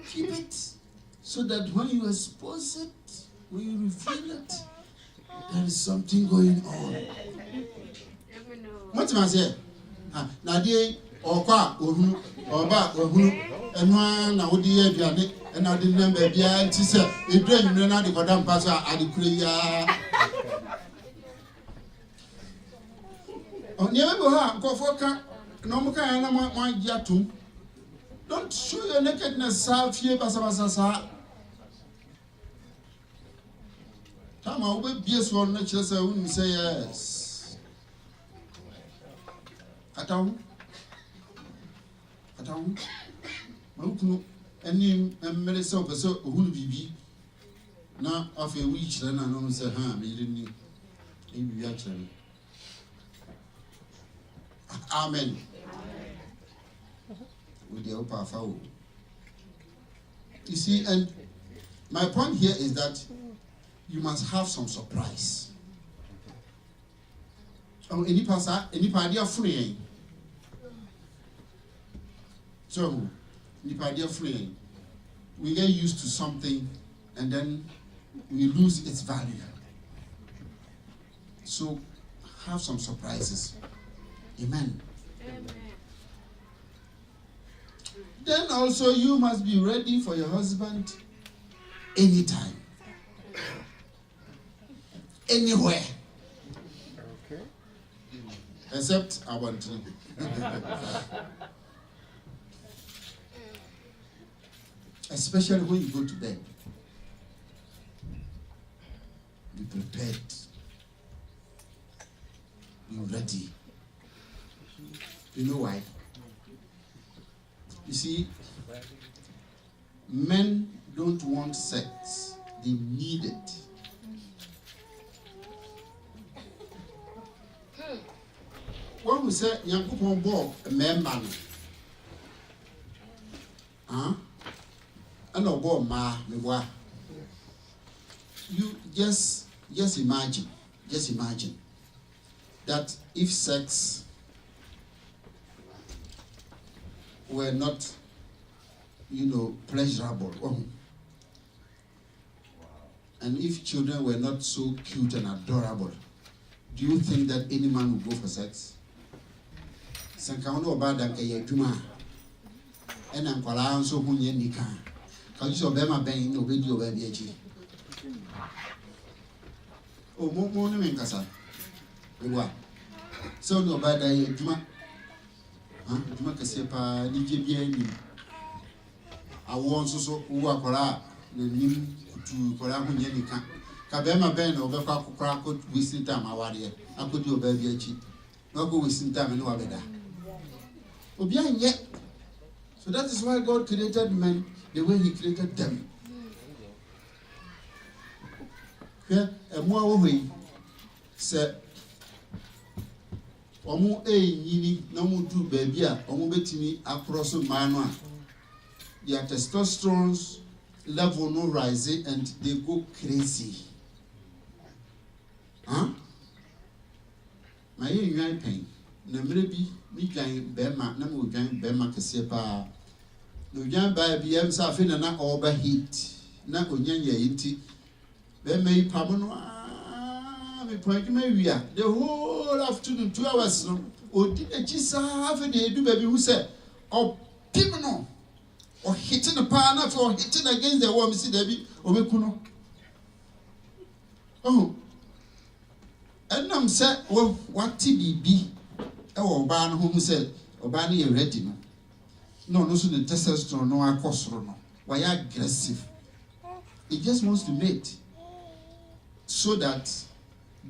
Keep it so that when you expose it, when you reveal it, there is something going on. What am I saying? Nadia or qua or back or who and one I would be and I didn't remember the answer. You dream you know the Godam Passa at the Korea. Oh, never go for no more kind of my yatu. Don't show your nakedness. Time I will be as one nature, so I wouldn't say yes. Atom. Any medicine, so who will be now of a witch, then I know, say, maybe actually. Amen. With the upper foul. You see, and my point here is that you must have some surprise. Oh, any party of free. So, any party of free. We get used to something and then we lose its value. So, have some surprises. Amen. Amen. Then also you must be ready for your husband anytime. Anywhere. Okay. Except I want to. Especially when you go to bed. Be prepared. Be ready. You know why? You see, men don't want sex. They need it. When we say Yankupon Bob, a man, and a boy, you just imagine that if sex were not, pleasurable, and if children were not so cute and adorable, do you think that any man would go for sex? Sankano about that and I'm calling so many nika. Can you show them a bang no video baby? Oh, more than Kasa. So no bad idea, Juma. Juma Casepa, DJB. I want so Uakora, the name to Koramu Yanika. Kabema Ben over Crack could wasting time. I could do a baby. No go wasting time and no better. Obian yet. So that is why God created men the way He created them. Yeah, and more way said, Omu yini no mu do baby omu betimi across manwa. Their testosterone level no rising and they go crazy. My young pain. Na mrebi mi dwan bema na mo dwan bema kese pa no dwan ba bi am sa fe na overheat na onyanya yiti bema yi pam no me point me wia the whole afternoon 2 hours no odi na chi sa fe de edu ba bi hu se o pim no o hitting the pa na for hitting against the wall me see there bi obeku no enam se what bibi Oba no who said Oba ni ready no so the testosterone no akosoro no why aggressive. It just wants to mate so that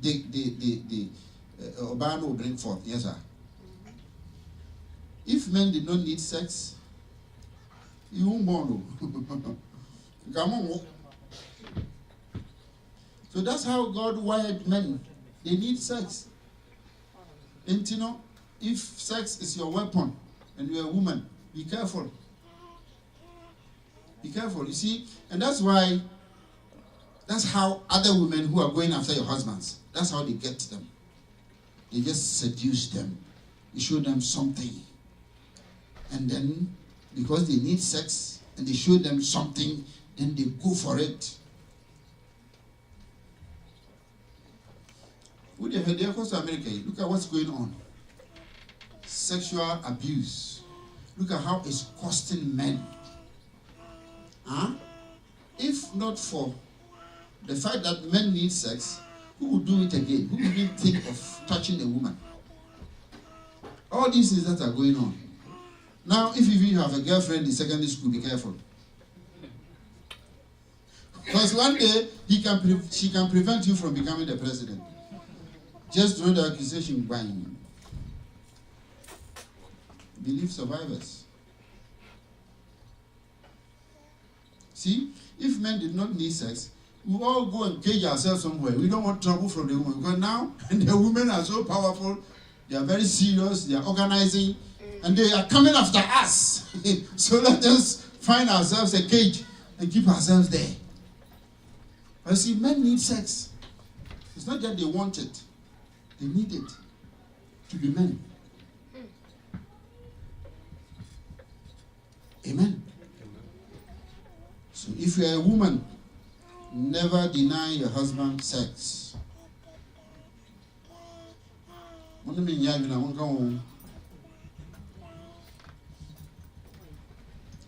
the Oba no will bring forth. Yes sir. If men did not need sex, you won't born. Come on. So that's how God wired men. They need sex. And if sex is your weapon and you're a woman, be careful. Be careful, you see. And that's how other women who are going after your husbands, that's how they get them. They just seduce them. You show them something. And then, because they need sex and they show them something, then they go for it. With the head across America, look at what's going on. Sexual abuse. Look at how it's costing men. If not for the fact that men need sex, who would do it again? Who would even think of touching a woman? All these things that are going on. Now, if you have a girlfriend in secondary school, be careful. Because one day she can prevent you from becoming the president. Just throw the accusation, bang. Believe survivors. See, if men did not need sex, we all go and cage ourselves somewhere. We don't want trouble from the women. Because now the women are so powerful, they are very serious, they are organizing, and they are coming after us. So let us find ourselves a cage and keep ourselves there. But see, men need sex. It's not that they want it, they need it to be men. Amen. So if you are a woman, never deny your husband sex.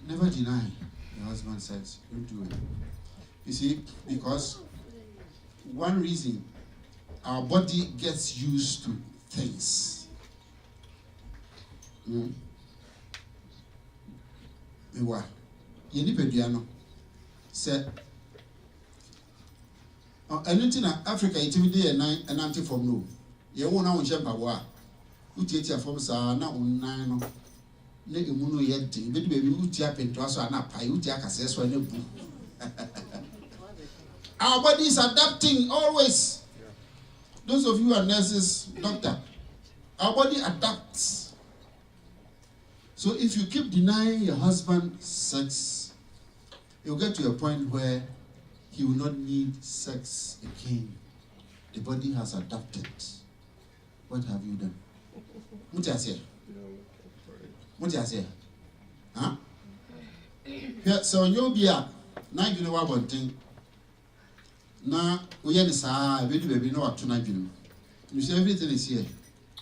Never deny your husband sex. Don't do it. You see, because one reason our body gets used to things. Say, anything in Africa, it's really an anti from no. You won't know Jamba. You take your forms are not on 9. Let you know yet, but baby, you tap into us and up. You take access when you our body is adapting always. Those of you who are nurses, doctor, our body adapts. So if you keep denying your husband sex, you'll get to a point where he will not need sex again. The body has adapted. What have you done? What do you say? What do you say? Huh? Yeah, so you'll be up. Now you know one thing. Now we are baby no up to 9. You see, everything is here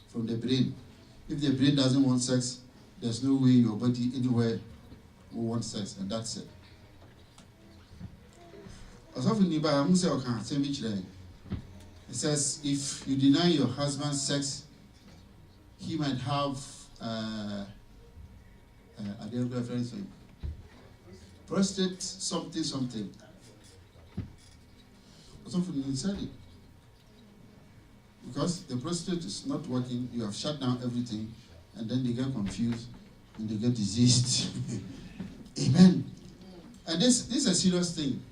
from the brain. If the brain doesn't want sex, there's no way your body anywhere will want sex, and that's it. It says if you deny your husband sex, he might have prostate something. Something said it. Because the prostate is not working, you have shut down everything, and then they get confused and they get diseased. Amen. And this is a serious thing.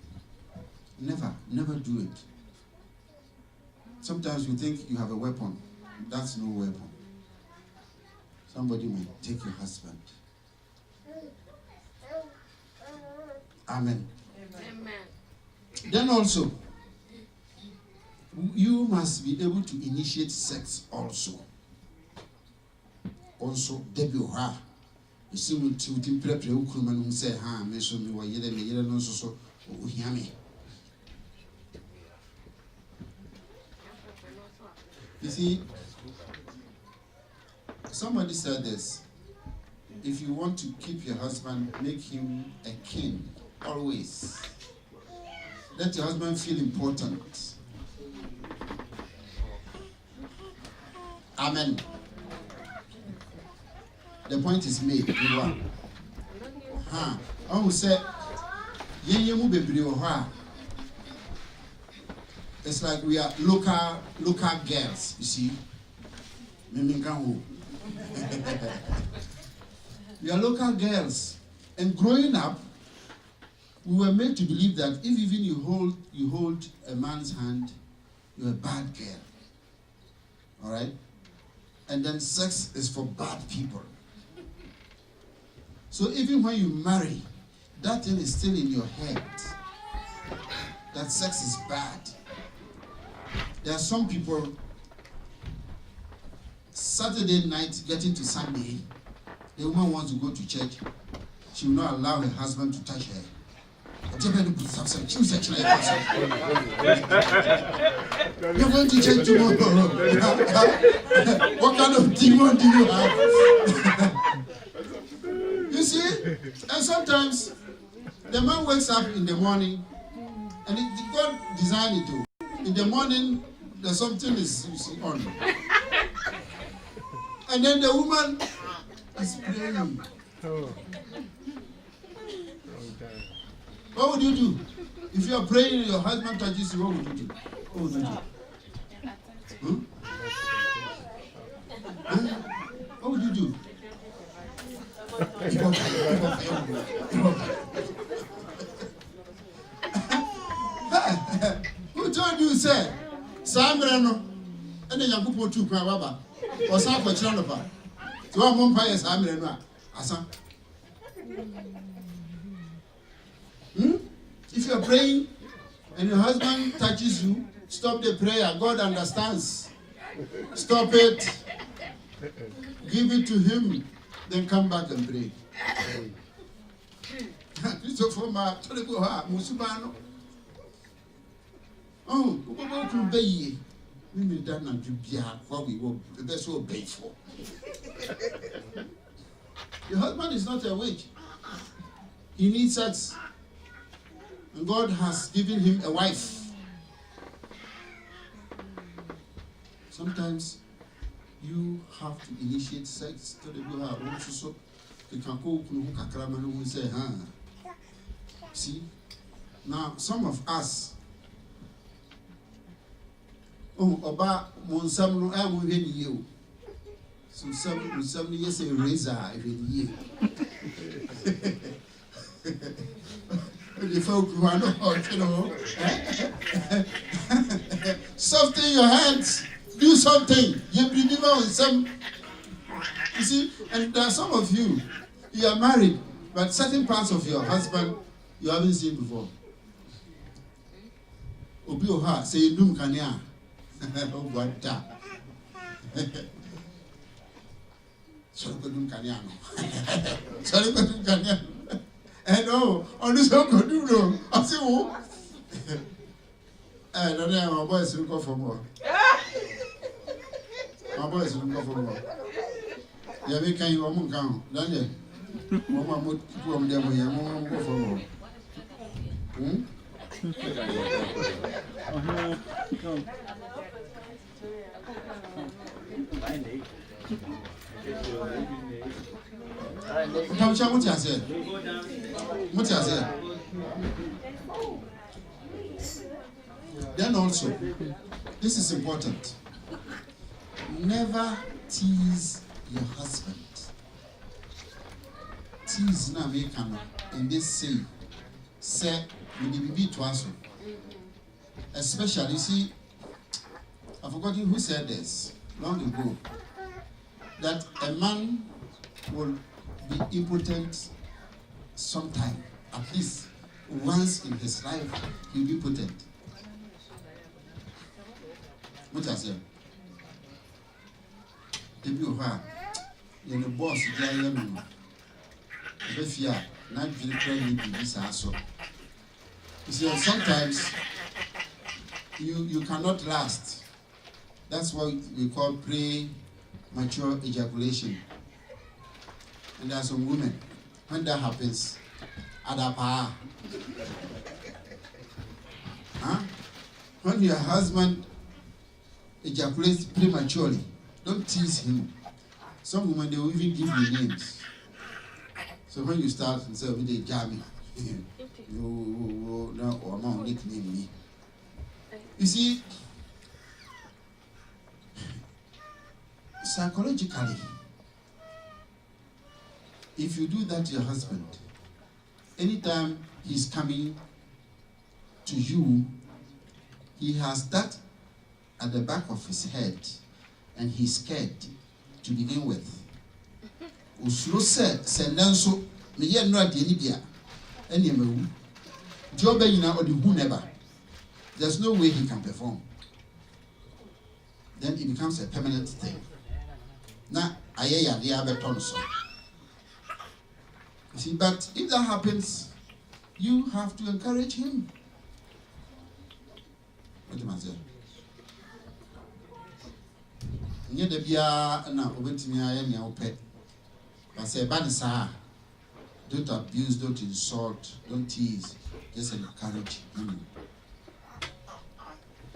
Never do it. Sometimes you think you have a weapon. That's no weapon. Somebody may take your husband. Amen. Amen. Then also, you must be able to initiate sex also. Also, Debbie O'Hara. You see, we prepare Ukruman who say, ha, me so me, yet no so, hear me. You see, somebody said this. If you want to keep your husband, make him a king, always. Let your husband feel important. Amen. The point is made. You are. I will say, it's like we are local girls, you see. We are local girls. And growing up, we were made to believe that if even you hold a man's hand, you're a bad girl. All right? And then sex is for bad people. So even when you marry, that thing is still in your head. That sex is bad. There are some people, Saturday night getting to Sunday, the woman wants to go to church. She will not allow her husband to touch her. You're going to church tomorrow. What kind of demon do you have? You see? And sometimes the man wakes up in the morning, and God designed it to. In the morning, there's something is on. And then the woman is praying. Oh. Long time. What would you do? If you are praying and your husband touches you, what would you do? What would you do? Hmm? Huh? What would you do? Who told you, sir? Samuel, and then you put two crab or some for Chandler. So I'm on fire, Samuel. Asa. If you are praying and your husband touches you, stop the prayer. God understands. Stop it. Give it to him. Then come back and pray. Christopher, my terrible heart, Musubano. Oh, what could be? We need that not to be what we will. That's what pay for. Your husband is not a witch. He needs sex. And God has given him a wife. Sometimes you have to initiate sex to the girl so you can go and say, see? Now, some of us, about Monsam, I will hear you. So, some years a razor every year. The folk who are not, you know, soften your hands, do something. You believe on some, you see, and there are some of you, you are married, but certain parts of your husband you haven't seen before. Obi oha say dum kania. Oh what da. Sorry go dum kania no. Sorry go dum kania. And no, on this one go do no. I say who? I don't know, my boys will go for more. My boys will go for more. Yeah, we can you among count, Daniel. Mama would come there when you won't go for more. What you say? What you say? Then also, this is important. Never tease your husband. Tease na me can in this say we be to answer. Especially, you see, I've forgotten who said this long ago. That a man will be impotent sometime, at least once in his life, he'll be potent. What I say? If you are in the boss, if you are not really praying in this also. You see, sometimes you cannot last. That's what we call premature ejaculation. And there are some women, when that happens, adapa. When your husband ejaculates prematurely, don't tease him. Some women, they will even give you names. So when you start and say, they jamming, you know, or not nickname me. You see, psychologically, if you do that to your husband, anytime he's coming to you, he has that at the back of his head, and he's scared to begin with. Usuro se nanso me ye no ade ni bia ene mawu job yina or the who never. There's no way he can perform. Then it becomes a permanent thing. Na aye ya de abeton so. You see, but if that happens, you have to encourage him. What do I say? Nye de bia na obetimi aye nya opet. I say, Badisa, don't abuse, don't insult, don't tease, just encourage him.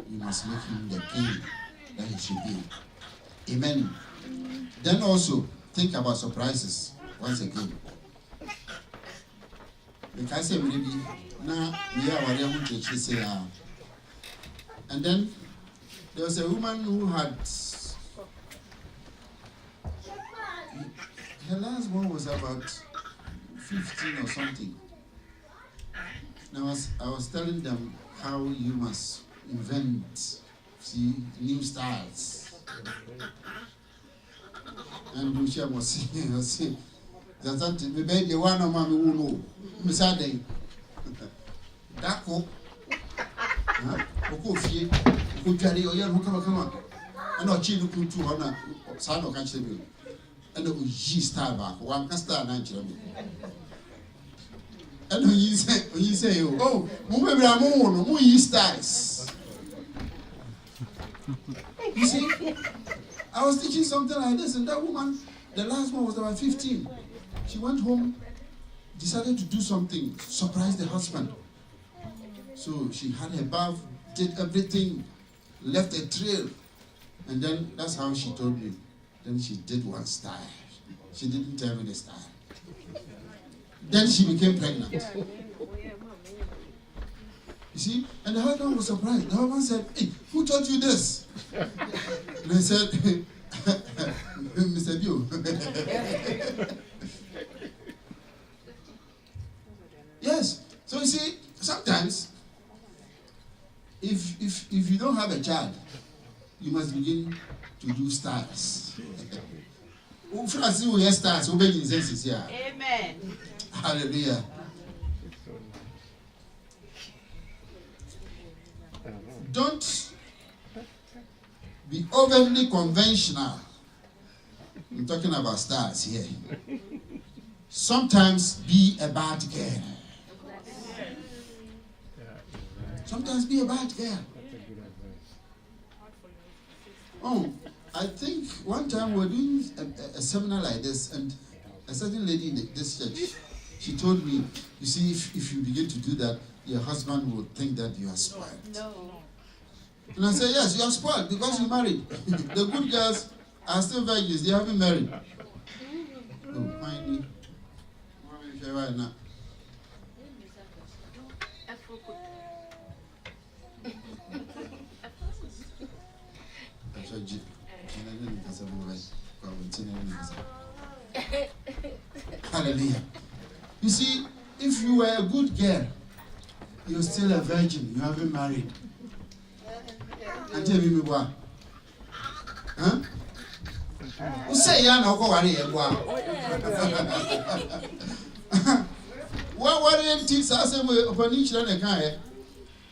You must make him the king that he should be. Amen. Then also, think about surprises. once again. Like I said, maybe now we are whatever to say. And then there was a woman who had her last one was about 15 or something. And I was telling them how you must invent, new styles. And Lucia was saying, Asante, the baby one of mommy will know. Miss Ade, Dako, Okofie, Kujari, or young, come on. And not chin to 200 son of country. And it was G star back, one can star 90. And when you say, oh, move stars. You see, I was teaching something like this, and that woman, the last one was about 15. She went home, decided to do something, surprise the husband. So she had her bath, did everything, left a trail, and then that's how she told me. Then she did one style. She didn't tell me the style. Then she became pregnant. You see? And the husband was surprised. The husband said, hey, who taught you this? And I said, Mr. Bio. Yes. So you see, sometimes, if you don't have a child, you must begin to do styles. Amen. Hallelujah. Don't be overly conventional. I'm talking about styles here. Sometimes be a bad girl. Sometimes be a bad girl. Oh, I think one time we were doing a seminar like this, and a certain lady in this church, she told me, you see, if you begin to do that, your husband will think that you are spoiled. No. And I said, yes, you are spoiled because you married. The good girls are still virgins, they haven't married. Oh, mind right now. Hallelujah. You see, if you were a good girl, you're still a virgin, you haven't married. And tell me what? Huh? Who say ya no go worry what? What worry things as upon each other can.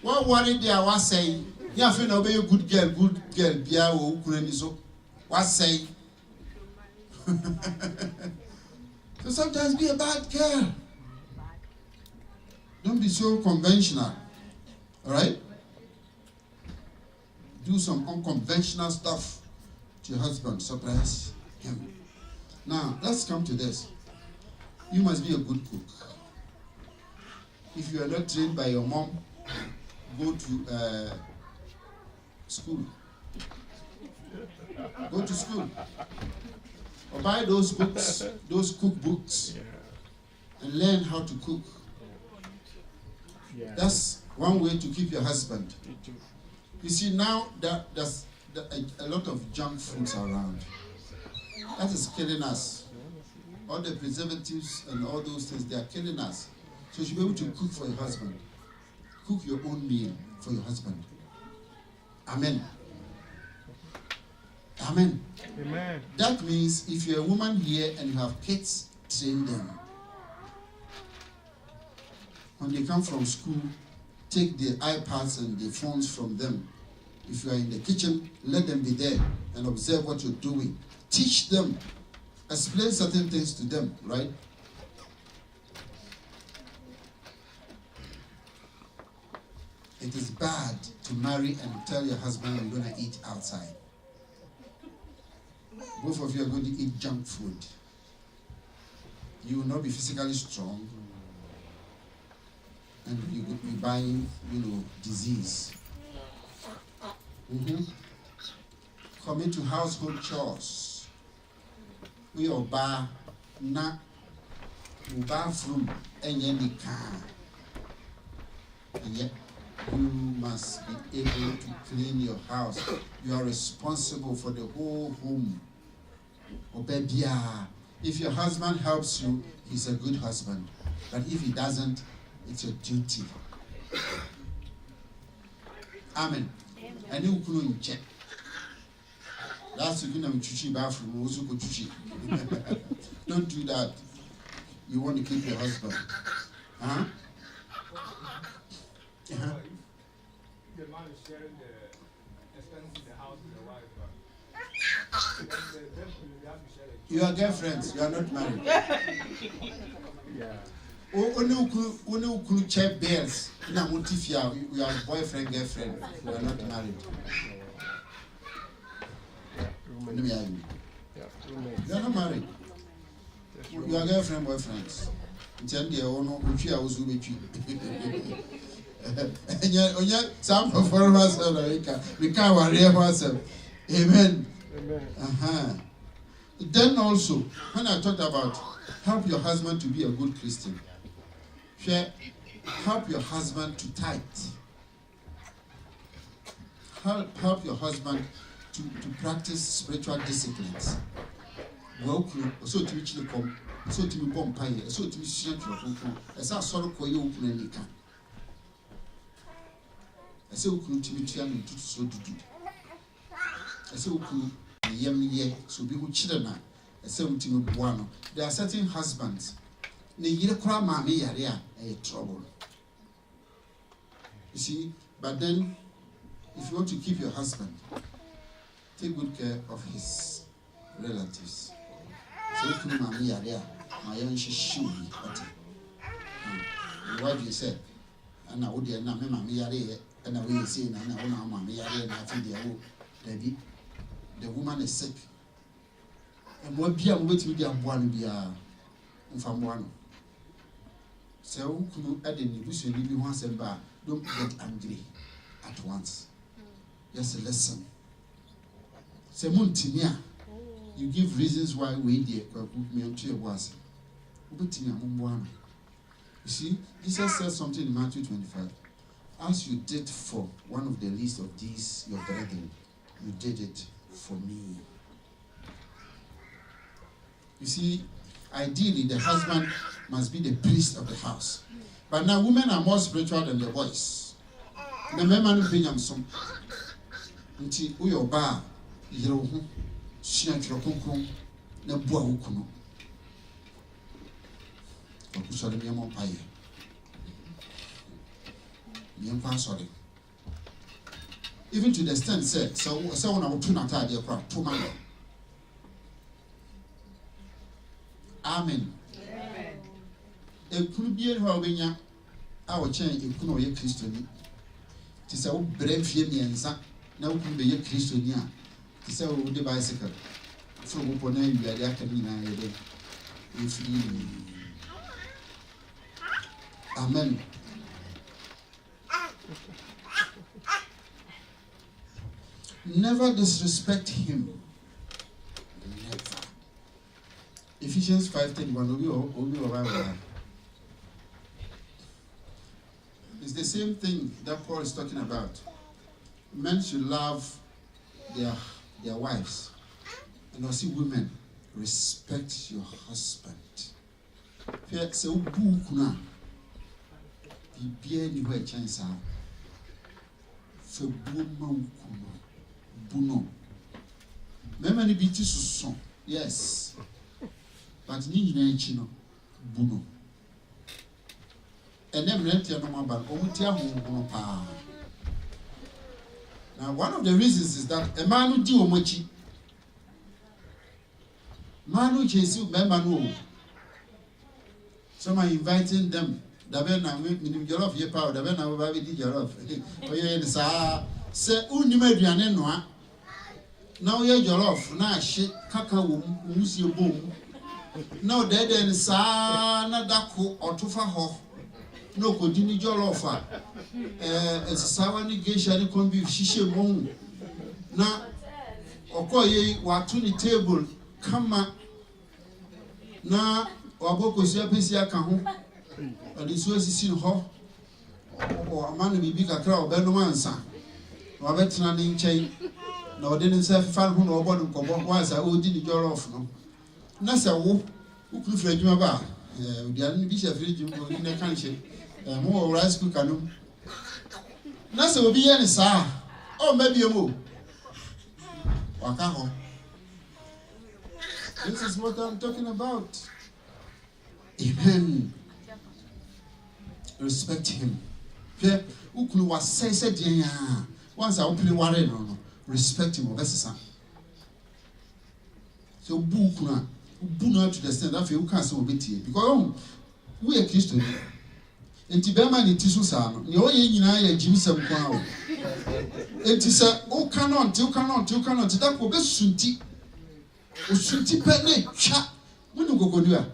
What worry there was say? You feel no be a good girl, bia wo kurani so. What say? So sometimes be a bad girl. Don't be so conventional. All right? Do some unconventional stuff to your husband. Surprise him. Now, let's come to this. You must be a good cook. If you are not trained by your mom, go to school. Go to school. Or buy those books, those cookbooks, and learn how to cook. That's one way to keep your husband. You see, now there's a lot of junk foods around. That is killing us. All the preservatives and all those things, they are killing us. So you should be able to cook for your husband. Cook your own meal for your husband. Amen. Amen. Amen. That means if you're a woman here and you have kids, train them. When they come from school, take the iPads and the phones from them. If you are in the kitchen, let them be there and observe what you're doing. Teach them. Explain certain things to them, right? It is bad to marry and tell your husband you're going to eat outside. Both of you are going to eat junk food. You will not be physically strong. And you will be buying, disease. Commit to household chores. We are bar na bathroom and any car. And yet you must be able to clean your house. You are responsible for the whole home. Obebia. If your husband helps you, he's a good husband. But if he doesn't, it's your duty. Amen. And you couldn't check. That's the chuchi bathroom. Don't do that. You want to keep your husband. Huh? The man is sharing the expenses in the house with the wife. You are girlfriends, you are not married. Only could check bills. Now, what if you are boyfriend, girlfriend? You are not married. You are not married. You are girlfriend, boyfriends. Some performers we can't worry ourselves. Amen. Then also, when I talked about help your husband to be a good Christian, help your husband to tithe. Help your husband to practice spiritual disciplines. So to reach the come, so to be bomb pie, so to be sent to a as I saw for you open any can. I say, to be trying to so to do. I say, ye so be who children. I say, there are certain husbands. They get a mammy area a trouble. You see, but then if you want to keep your husband, take good care of his relatives. So mammy area, my own shoe. What you said, and I would not mammy area. And I will say, and I want mammy area, and I think the woman is sick. And what be a wait with your one be a from one. So, could add in the bush and leave once and bar. Don't get angry at once. Just a lesson. Say, Muntinia, you give reasons why we dear put me on to your was. You see, Jesus says something in Matthew 25. As you did for one of the least of these, your brethren, you did it for me. You see, ideally, the husband must be the priest of the house. But now women are more spiritual than the boys. The men man bring them some. Until we are bar, you know, she and your concron, the boy who come. Sorry, me more pie. Sorry. Even to the extent said, so when I will tune out idea crap, 2 man. Amen. A could be a Robina, our chain, a kuno ye Christian. Tis a brave Fiemians, now could be a Christian. Tis a wood bicycle. From upon you are the academy. If you. Amen. Never disrespect him. Never. Ephesians 5:31. It's the same thing that Paul is talking about. Men should love their wives. And also women, respect your husband. Buno. Many beauty so yes. But ni chino buno. And then rent your normal bag. Now one of the reasons is that a man who do omochi. Man who chase member. Some are inviting them. Dabena minim jollof ye power. Dabena we baby di jollof. Oye sa se unime aduane noa. Now ye jollof na hye kaka wo musie bom. Now dede sa na dako otofa ho. No kodini jollof a sawa ni geisha ni kombi shishe mo. Na okoye watu ni table kama na Waboko Siapisia Kahu, and the Suez in Ho, or a man will be a crowd, Benomansa, or veteran in chain, no didn't say 500 or 1 once I would did your off. No, Nasa who could fledge my bar, the only bishop in the country, more rice cooker. Nasa will be any sir, or maybe a move. Wakaho. This is what I'm talking about. Amen. Respect him. Ukunu was said, once I open the no. Respect him. So, Bukuna to the extent that you can't so bit here because we are Christian. And Tibema in Tisusan, you are in Jim Sam Crown. It is a cannot, that will be Sunti. Sunti Penny, chat. When you go do it.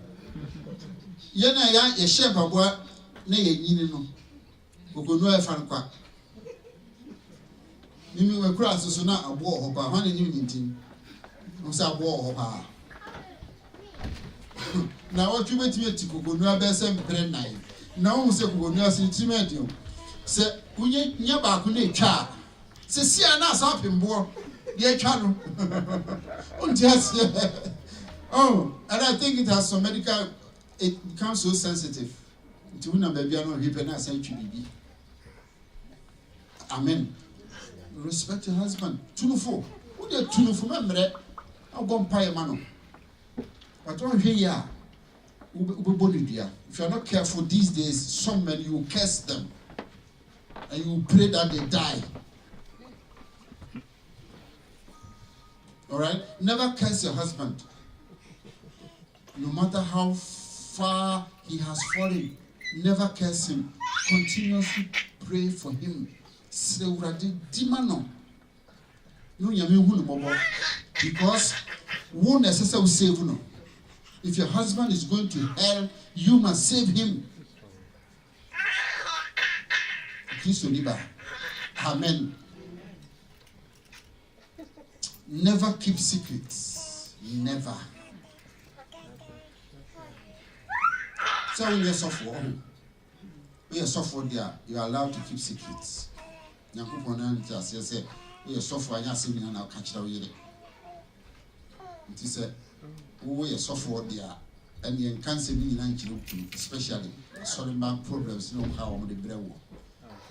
Yana ya shepa boa na ye nyini no ogonu e fan kwa nimi we kura so na abo ho ba hwan ni ntin no sa abo ho ba na o twi betime ti ogonu abese mpre nai na o se ogonu asin timedi o se unye nya ba ko na etwa se sia na sa pembo de etwa no unti asie oh, and I think it has some medical. It becomes so sensitive. To win a baby, I don't even say baby. Amen. Respect your husband. 2-4. Who did 2-4? Remember, I'll go and pay a man. But don't hear. If you're not careful these days, some men you curse them and you pray that they die. All right? Never curse your husband. No matter how far he has fallen, never curse him. Continuously pray for him. Because won't necessarily save no. If your husband is going to hell, you must save him. Amen. Never keep secrets. Never. So when you're software there, you are allowed to keep secrets. Now, say, we are software, and I'll catch it away. It is a we are software there, and you can't say me in especially sorry about problems, no how on the brew.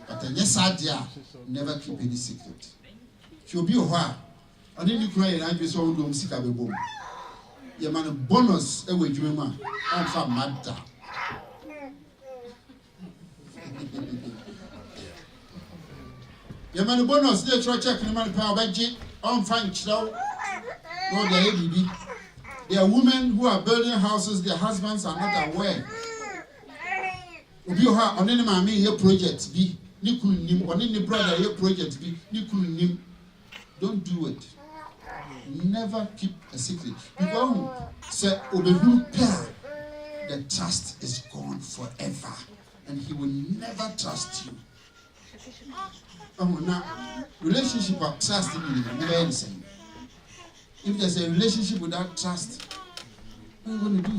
But yes, idea, never keep any secret. She'll be a while. I didn't cry, and I just all don't seek a boom. Your man, bonus, away, dreamer, I'm from Madda. Your man bonus, they try checking the man power budget on fine chow. No, they ABB. There are women who are building houses, their husbands are not aware. Obioha on any mammy here project be Nikunim, on any brother here project be Nikunim. Don't do it. Never keep a secret. Because say Obehu pair, the trust is gone forever. And he will never trust you. Now, relationship of trust never anything. If there's a relationship without trust, what are you going to do?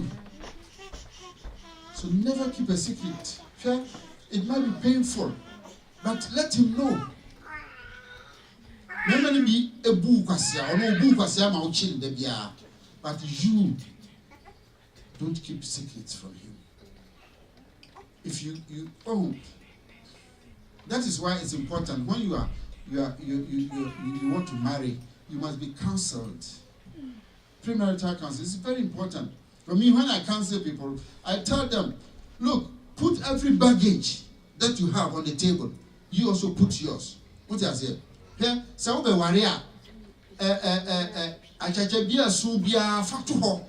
So never keep a secret. It might be painful, but let him know. Never be a book or no book but you don't keep secrets from him. If you that is why it's important when you want to marry, you must be counseled. Premarital counsel is very important. For me, when I counsel people, I tell them, look, put every baggage that you have on the table. You also put yours. What I say? Here, some be warrior. Achacha bia su bia fatuho.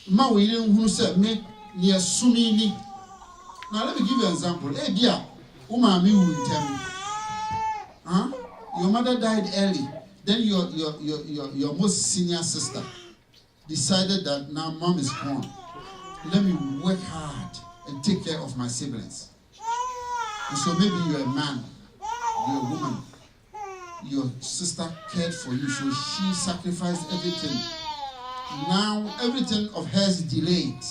Ma we who said me near sumini. Now let me give you an example. Hey, dear, Umami will tell me. Huh? Your mother died early. Then your most senior sister decided that now mom is gone. Let me work hard and take care of my siblings. And so maybe you're a man, you're a woman. Your sister cared for you, so she sacrificed everything. Now everything of hers is delayed.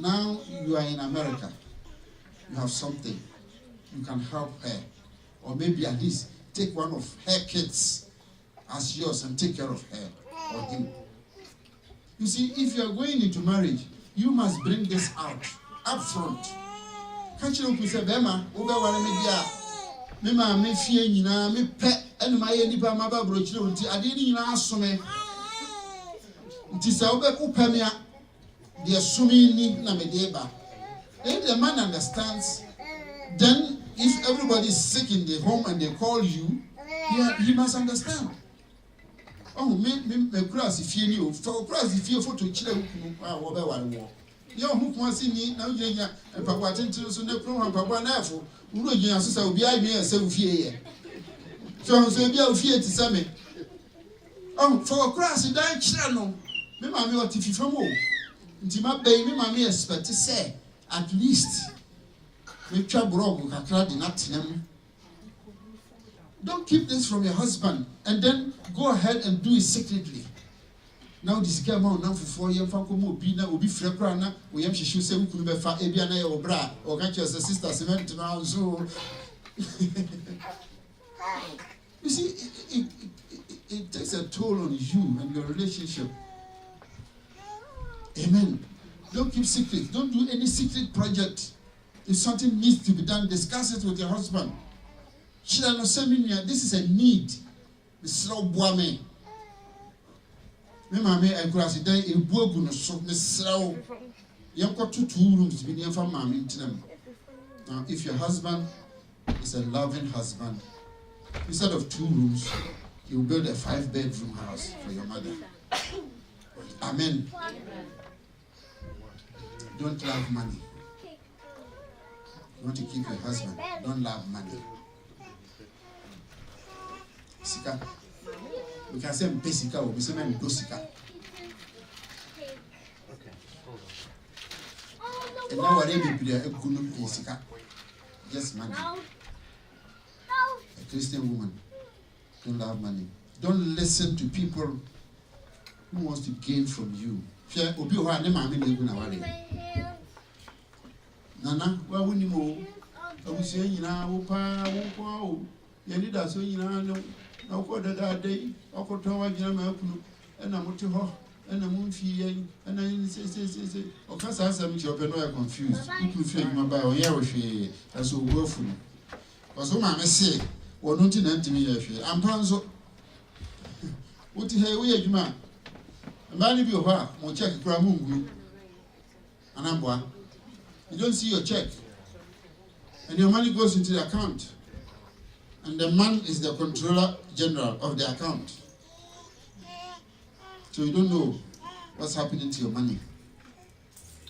Now you are in America. You have something. You can help her. Or maybe at least take one of her kids as yours and take care of her or him. You see, if you are going into marriage, you must bring this out up front. Catch you up, say, Bema, over one media. Mema, me fear, you know, me pet, and my nipa, my babroach, I didn't ask me. It is our Upamia, the assuming Namedeba. If the man understands, then if everybody is sick in the home and they call you, he must understand. Oh, me cross if you for cross if you for to chile who war. You who wants see now you and Papa Tinto so no problem, Papa Nafo, who will you answer will be I me and say fear. So be a fear to send. Oh, for cross in that channel. Me mammy what if you from home. Intima baby, mammy expect to say at least. Make trouble kakra di natinam. Don't keep this from your husband and then go ahead and do it secretly. Now this girl now for 4 years fanko mo bi na obi frekra na we yam hihyu se wukunu be fa ebia na ye obra o ka che sister cement na so. You see, it takes a toll on you and your relationship. Amen. Don't keep secret. Don't do any secret project. If something needs to be done, discuss it with your husband. This is a need. Slow boy. My mammy and grassy day in Bogun, so Miss Slow. You have got 2 rooms to be near from mammy to them. Now, if your husband is a loving husband, instead of 2 rooms, he will build a 5-bedroom house for your mother. Amen. Don't love money. You want to keep your husband. Don't love money. Sika. We can say Besika or we say Dosika. And now whatever be there, a good Sika. Yes, money. A Christian woman. Don't love money. Don't listen to people who wants to gain from you. Nana, why wouldn't you know? I was saying, you know, you need us, you know, no quarter that day, or for Tower General, and I'm to her, and I'm on fee, and I say, or cause I am confused. You feel my bio, yeah, as a woeful. Was all my say, or not in me, I'm Panzo. What the hell, we are, man? A man of your heart, more check Gramu, and I'm one. You don't see your check, and your money goes into the account, and the man is the controller general of the account. So you don't know what's happening to your money.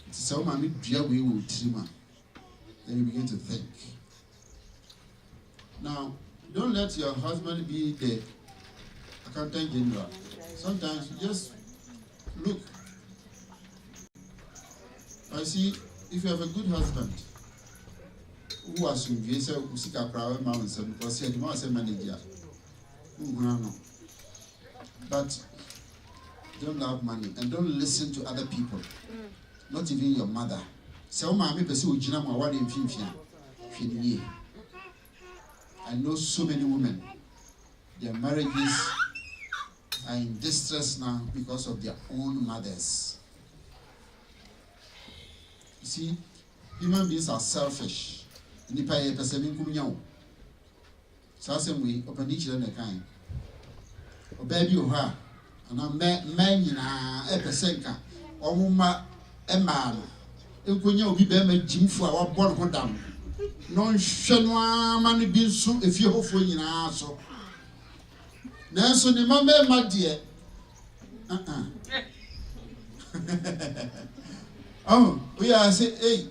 It's so many dear we will trimmer. Then you begin to think. Now, don't let your husband be the accountant general. Sometimes you just look. I see. If you have a good husband who has to be a musical crowd mountain, because he has a manager, but don't love money and don't listen to other people, not even your mother. So, mammy, pursue Jinama, what in Finfia. I know so many women, their marriages are in distress now because of their own mothers. You see, human beings are selfish. Nipa ye person kumnya. So same way, open each other kind. O baby o ha, ana man nyina e person ka. O muma e ma no. Enkonya obi be ma jimfu a wo bɔ ho dam. No hwɛ no ama no bi nso efie hofo nyina so. Nanso ne mama ma de. Oh, we are say, hey,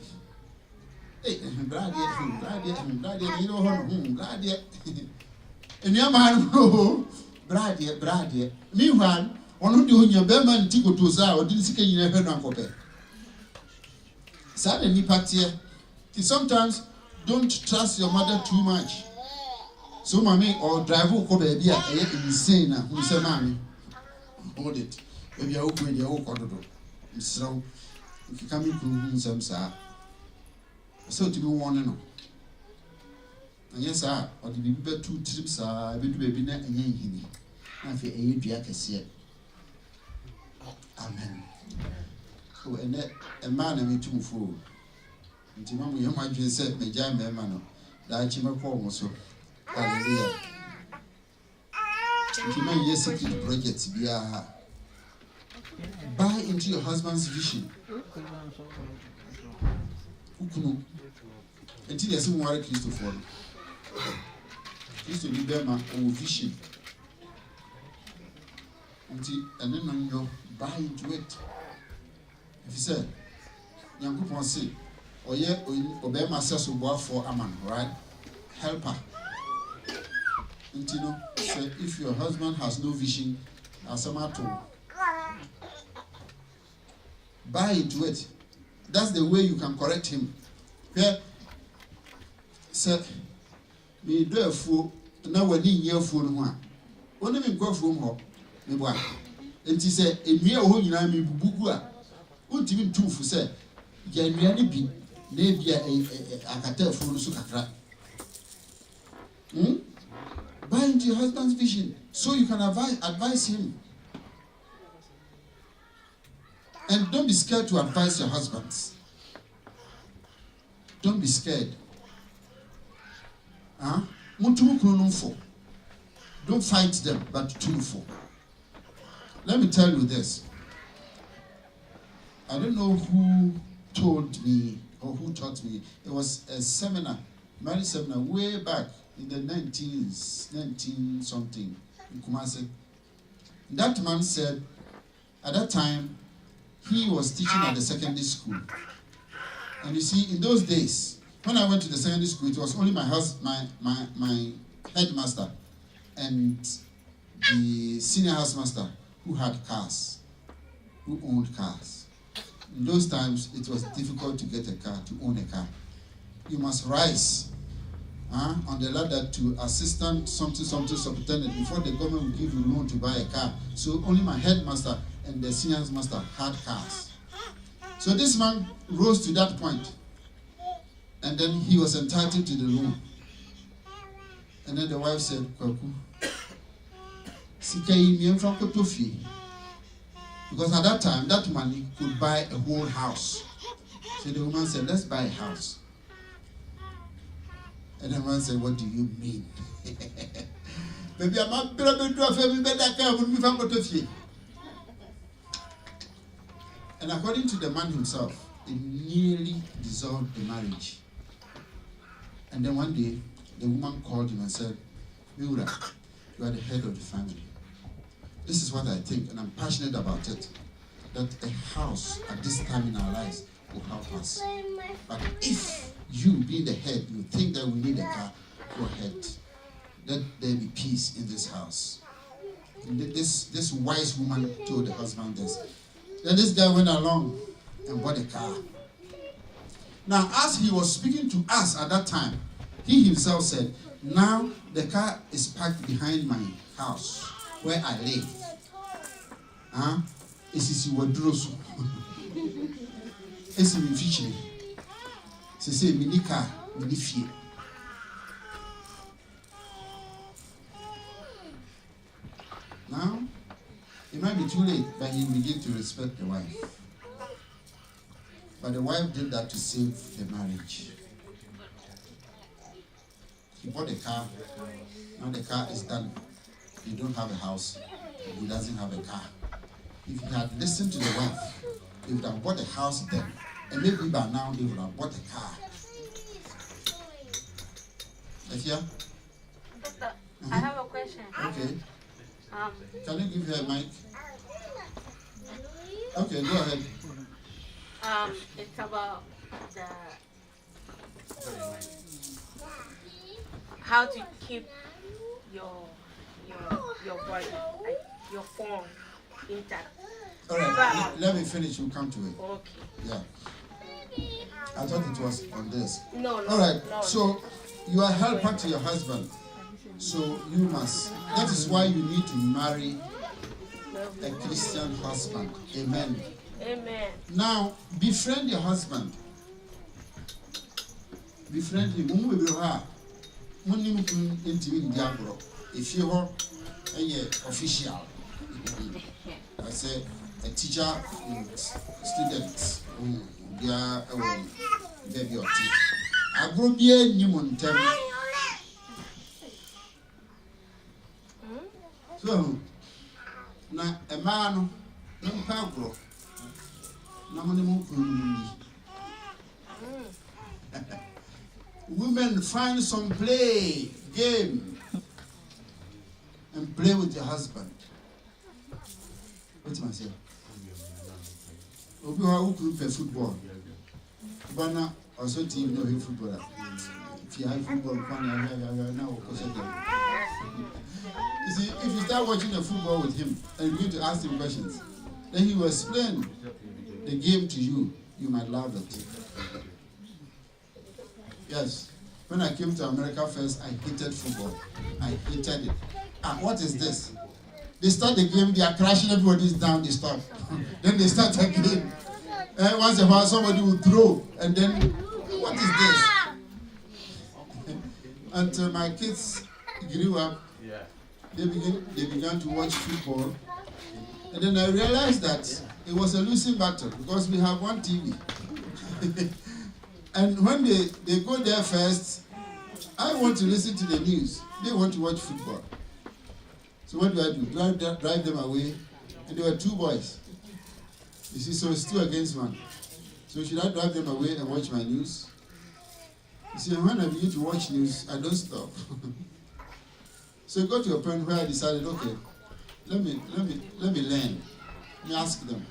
brad, you know, brad, and your man, brad, meanwhile, one of your Berman Tico to Zao didn't see you never know. Suddenly, Patia, sometimes don't trust your mother too much. So, mommy or driver could be insane, who say, Mammy, hold it. Maybe I open your own corridor. So, if you come in some sir, so to be one. And yes, sir, or the baby 2 trips are baby net and yen. I feel a year can see it. Amen. Oh, and that a man and me too full. Until Mamma, you might just say, me jam, man, that Chima so. Hallelujah. Until my yes, projects be a buy into your husband's vision. Until there's some worry Christopher. Christo be bear my own vision. Until and then on your buy into it. If you say, young people say, or yeah, obey myself for a man, right? Helper. Until say if your husband has no vision, as a matter, buy into it. That's the way you can correct him. Yeah. Say, me do a fool. Now we're in your phone one. Only me go from home. Me boy. And he said, "In me home, you know me bugua. Won't even two for say, January be, maybe a catel for the sucatra." Buy into your husband's vision so you can advise him. And don't be scared to advise your husbands. Don't be scared. Don't fight them, but tune for. Let me tell you this. I don't know who told me or who taught me. It was a seminar, marriage seminar, way back in the 19 something in Kumasi. That man said, at that time, he was teaching at the secondary school. And you see, in those days, when I went to the secondary school, it was only my headmaster and the senior housemaster who had cars, who owned cars. In those times, it was difficult to get a car, to own a car. You must rise on the ladder to assistant something superintendent before the government will give you loan to buy a car. So only my headmaster and the senior master had cars. So this man rose to that point, and then he was entitled to the loan. And then the wife said, "Kwaku, because at that time that money could buy a whole house." So the woman said, "Let's buy a house." And the man said, "What do you mean?" Maybe I'm not going to family better car would be from. And according to the man himself, it nearly dissolved the marriage. And then one day, the woman called him and said, "Miura, you are the head of the family. This is what I think, and I'm passionate about it, that a house at this time in our lives will help us. But if you, being the head, you think that we need a car, go ahead. Let there be peace in this house." And this wise woman told the husband this. Then this guy went along and bought a car. Now, as he was speaking to us at that time, he himself said, "Now the car is parked behind my house where I live. It's in Wadrosu. It's in Fitchley. She said, Minika, Minifie." Now, it might be too late, but he began to respect the wife. But the wife did that to save the marriage. He bought a car. Now the car is done. He don't have a house. He doesn't have a car. If he had listened to the wife, he would have bought a house then. And maybe by now they would have bought a car. Afia? Doctor, I have a question. Okay. Can you give her a mic? Okay, go ahead. It's about how to keep your body, like your form intact. All right, let me finish. We'll come to it. Okay. Yeah. I thought it was on this. No. All right. No. So you are helper to your husband. So you must. That is why you need to marry a Christian husband. Amen. Amen. Now, befriend your husband. Befriend him. Mumu be ha. Muni mukun intimi ndiagro. If you are official, I say a teacher and students they are baby or tea. I grow near Nimontem. So now a man no pagro. Women find some play game and play with your husband. What's my say? Obi who could play football. Bana also team no football. If you have football, now you see, if you start watching the football with him and you begin to ask him questions, then he will explain the game to you. You might love it. Yes. When I came to America first, I hated football. I hated it. What is this? They start the game, they are crashing, everybody's down, they stop. Then they start again. Once in a while, somebody will throw, and then, what is this? Until my kids grew up, they began to watch football. And then I realized that it was a losing battle because we have one TV. And when they go there first, I want to listen to the news. They want to watch football. So what do? Drive them away. And there were two boys. You see, so it's 2 against 1. So should I drive them away and watch my news? You see, when I begin to watch news, I don't stop. So it got to a point where I decided, okay, let me learn. Let me ask them.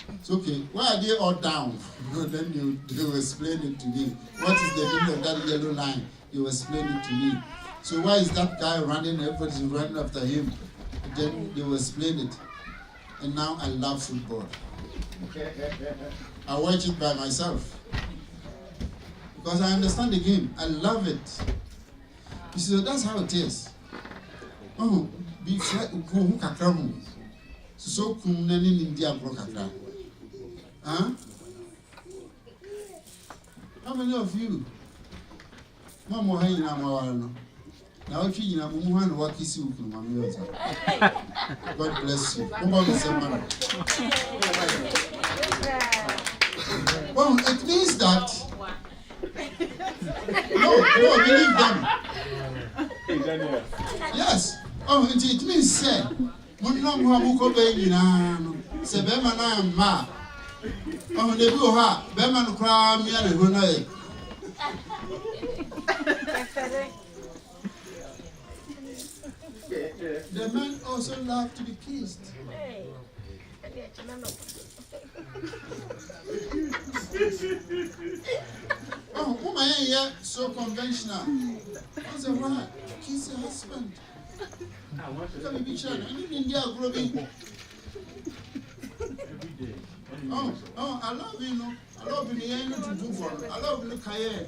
It's okay. Why are they all down? Then they will explain it to me. What is the meaning of that yellow line? They will explain it to me. So why is that guy running? Everybody's running after him. Then they will explain it. And now I love football. I watch it by myself because I understand the game. I love it. You see, so that's how it is. Oh, be who can so kum nani India brokatra. Huh? How many of you? Mama hai na mawano. Na wachi jina mumuha no wakisi ukunu mami yoza. God bless you. Well, it means that no, believe them. Yes. Oh, it means say Munno muhamuko be nyina no. Se be ma na ma. Oh, ne bi o ha, be ma no kra mi ale ho na e. The men also love to be kissed. Oh, woman here so conventional. What's the right? Kiss your husband. Come be child. You need India growing. Oh, I love you, no. I love you. You need to do for. I love you, Kaya.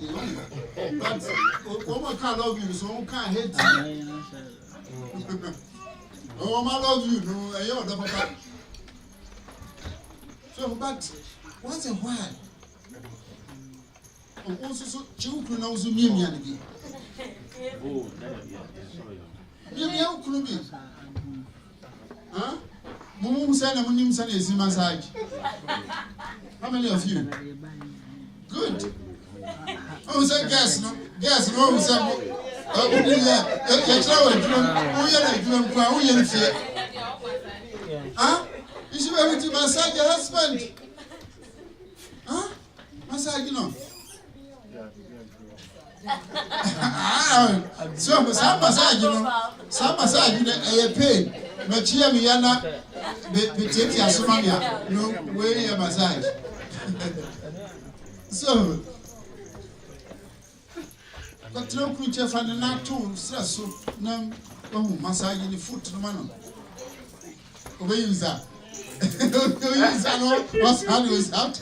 But one can't love you, so one can't hate you. Oh, I love you, no. I know the papa. So, but once a while, also so children know so me again. Oh, yeah, could be. Huh? Mumu sana munim sana is massage. How many of you? Good. Oh, say gas, no? Gas, no, we say. Oh, huh? You should be able to massage your husband. Huh? Massage, you know. So, some massage, you know. Some massage, you know, pain. But here we are not. We take your Somalia. No, where your massage. So, but no creature from the night too, so no massage in the foot, no man. Where is that? What's happening out?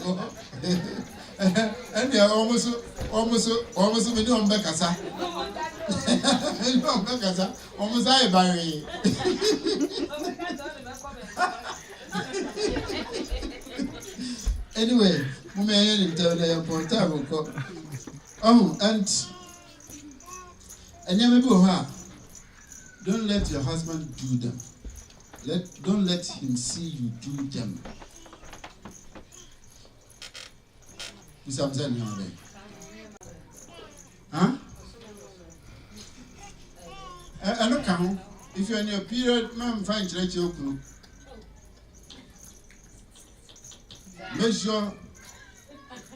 And they are almost many on Becassa. Almost I bury. Anyway, and maybe don't let your husband do them. Don't let him see you do them. You see what I'm saying now? Huh? I don't count. If you're in your period, man, find you. Make sure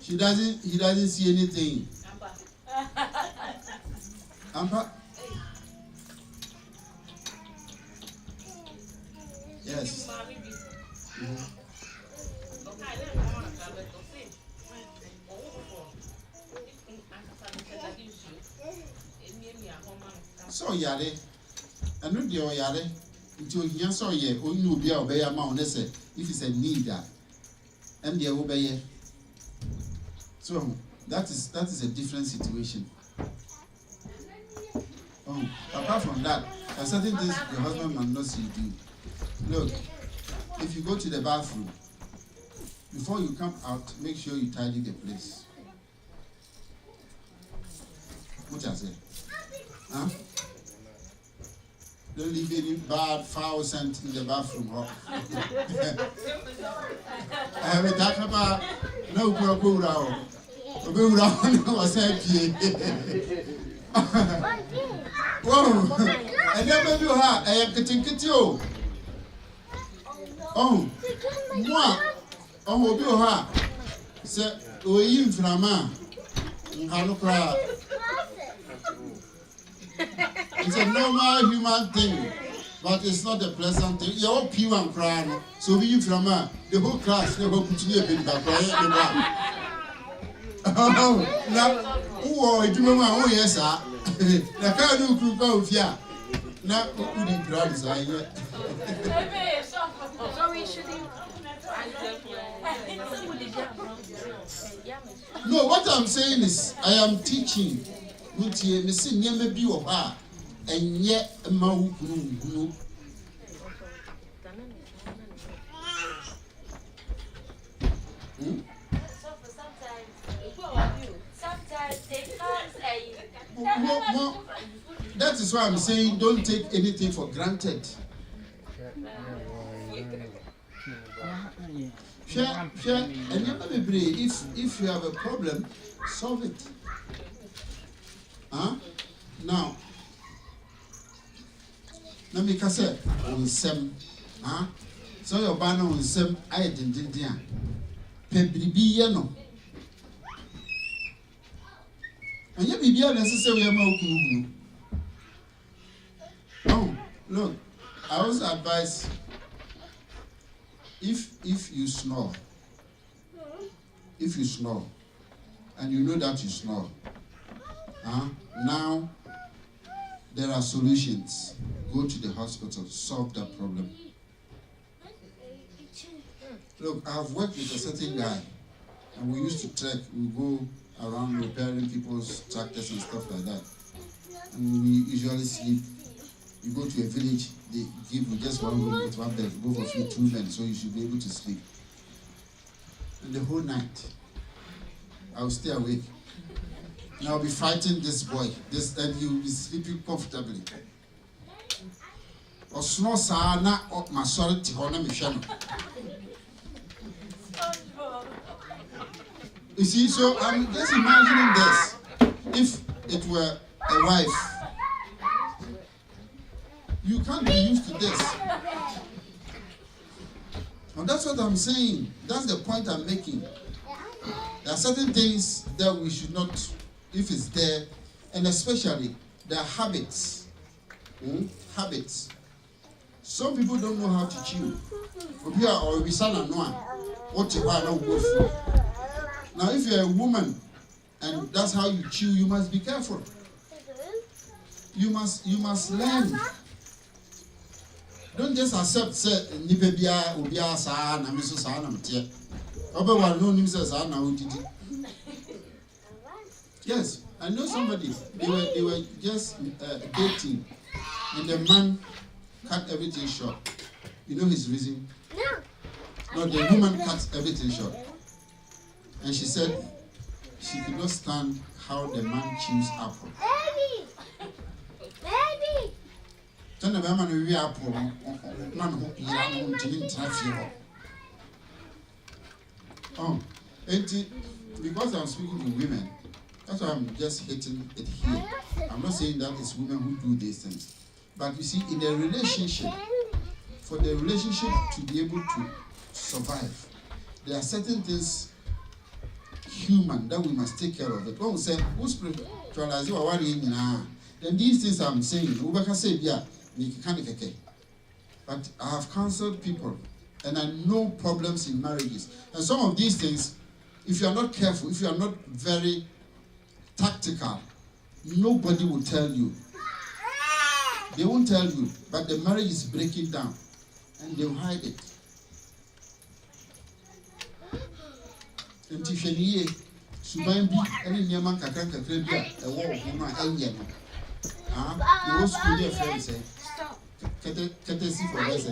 he doesn't see anything. Ampa? Yes. So yare, I know the yare. Until you saw ye, only will be obey a mount. If it's a need, and the obey. So that is a different situation. Apart from that, there are certain things your husband must not see you do. Look, if you go to the bathroom, before you come out, make sure you tidy the place. What I say? Huh? Don't leave any bad, foul scent in the bathroom. I have a talk about no procura. Whoa! I never do her. I am getting you. Oh, moi. Oh, do her. Say, oh, you from a it's a normal human thing, but it's not a pleasant thing. You're all pure and crying. So we you from the whole class, they will put you in back. Oh, now, oh, yes, sir. The car do go here. Now, who did proud is I yet? So we shouldn't. No, what I'm saying is, I am teaching. Never be of her, and yet a mouth. That is why I'm saying don't take anything for granted. If you have a problem, solve it. Huh? Now, let me say on some. Huh? So your banner on some. I didn't. Pebribi no. And you be necessary. Oh, look. I also advise if you snore, and you know that you snore. Now, there are solutions. Go to the hospital, solve that problem. Look, I've worked with a certain guy, and we used to trek. We go around repairing people's tractors and stuff like that. And we usually sleep. You go to a village, they give you just one room with one bed, both of you 2 men, so you should be able to sleep. And the whole night, I'll stay awake. And I'll be fighting this boy, and he'll be sleeping comfortably. Or snore sana or my sorry to mission. You see, so I'm just imagining this. If it were a wife, you can't be used to this. And that's what I'm saying. That's the point I'm making. There are certain things that we should not, if it's there, and especially their habits. Habits. Some people don't know how to chew. Now, if you're a woman and that's how you chew, you must be careful. You must learn. Don't just accept say nipebia obia sa na miso sa na mtie. Obewa no nim say sa na odidi. Yes, I know somebody. They were just dating, and the man cut everything short. You know his reason? No, the woman cut everything short. And she said she could not stand how the man chews apple. Baby! Then the woman will be apple. None of you didn't have you. Oh, because I'm speaking to women, that's why I'm just hitting it here. I'm not saying that it's women who do these things. But you see, in a relationship, for the relationship to be able to survive, there are certain things human that we must take care of it. When we say, who's spiritualizing or worrying, then these things I'm saying, but I have counseled people and I know problems in marriages. And some of these things, if you are not careful, if you are not very tactical, nobody will tell you. They won't tell you, but the marriage is breaking down and they'll hide it. And Tiffany, Subain, any Yaman Kakaka, a war of woman, and Yama. You was school your friends say, Catesi for us.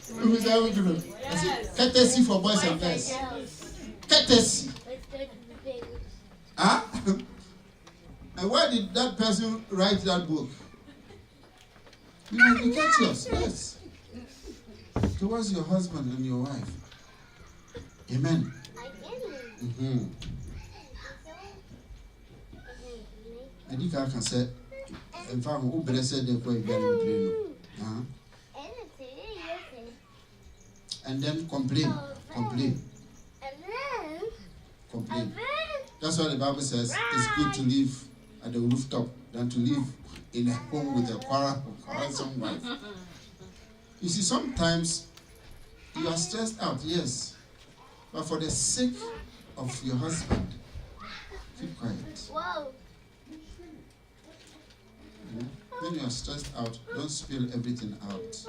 Who is that? Catesi for boys and girls. Catesi. Ah? And why did that person write that book? You must be courteous, yes. Towards your husband and your wife. Amen. Mm-hmm. Edika can say, in fact, who blessed the boy very and then complain. That's why the Bible says it's good to live at the rooftop than to live in a home with a quarrelsome wife. You see, sometimes you are stressed out, yes, but for the sake of your husband, keep quiet. Whoa. When you are stressed out, don't spill everything out.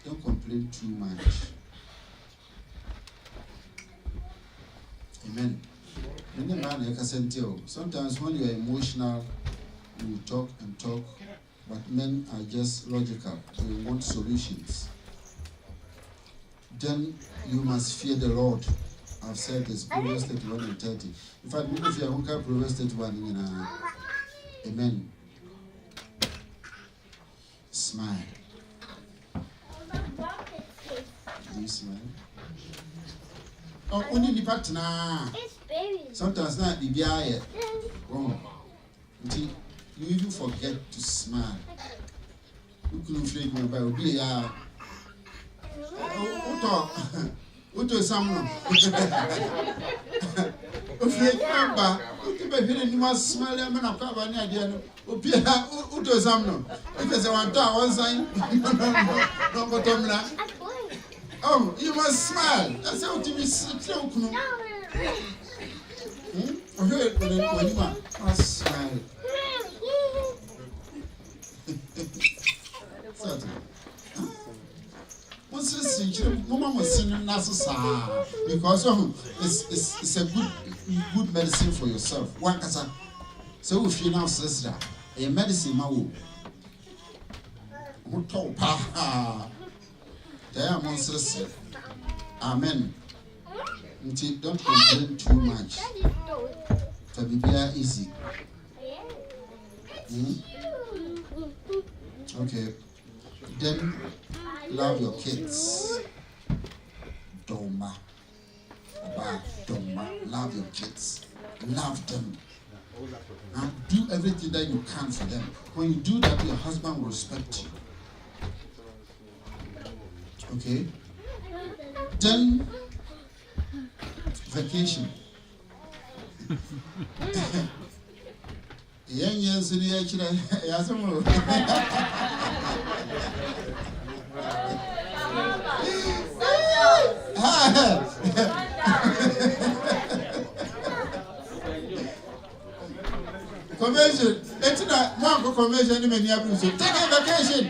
Don't complain too much. Amen. Sometimes when you are emotional, you talk and talk, but men are just logical. They want solutions. Then you must fear the Lord. I've said this, Proverbs 31 and 30. In fact, if you are Proverbs 31, amen. Smile. Do you smile? Oh, only the partner. Sometimes not the BI. Oh, you even forget to smile. You couldn't feel my Bible. Be Uto Samuel. If you remember, you must smile. I'm not covering the idea. Uto Samuel. If there's a one sign, no bottom line. Oh, you must smile. That's how to be so. Okay, when you must smile. Because it's a good medicine for yourself. So if you now says that a medicine amen. Don't complain too much. To be easy. Okay. Then love your kids. Doma. Love your kids. Love them. And do everything that you can for them. When you do that, your husband will respect you. Okay? Then vacation. Yes, convention. It's not one convention. Take a vacation.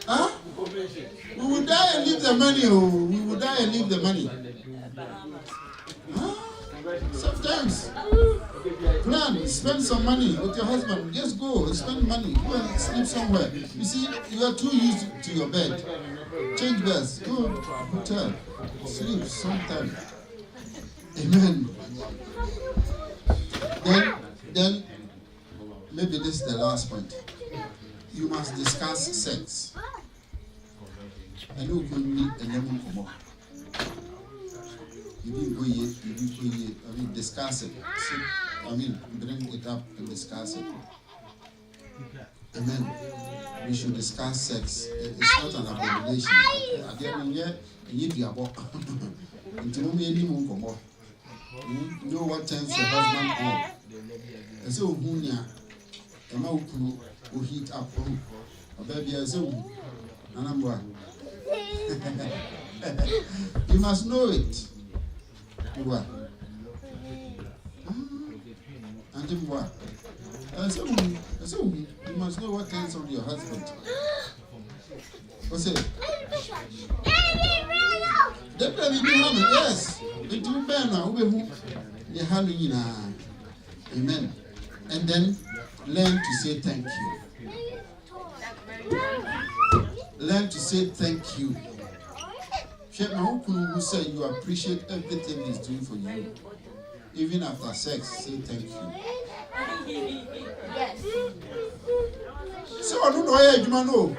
Huh? We will die and leave the money. We will die and leave the money. Huh? Sometimes. Plan, spend some money with your husband. Just go, spend money, go and sleep somewhere. You see, you are too used to your bed. Change beds, go hotel, sleep sometime. Amen. Then maybe this is the last point. You must discuss sex. I know you need a lemon more. You didn't go yet, I mean, discuss it. Bring it up and discuss it. Amen. We should discuss sex. It's not an abomination. You know what turns your husband on. And so, who heat up. Baby, I say, you must know it. What? And what? So you must know what turns on your husband. What's it? Yes. Amen. And then learn to say thank you. Learn to say thank you. Who say you appreciate everything he's doing for you. Even after sex, say thank you. Yes. So I don't know why you know.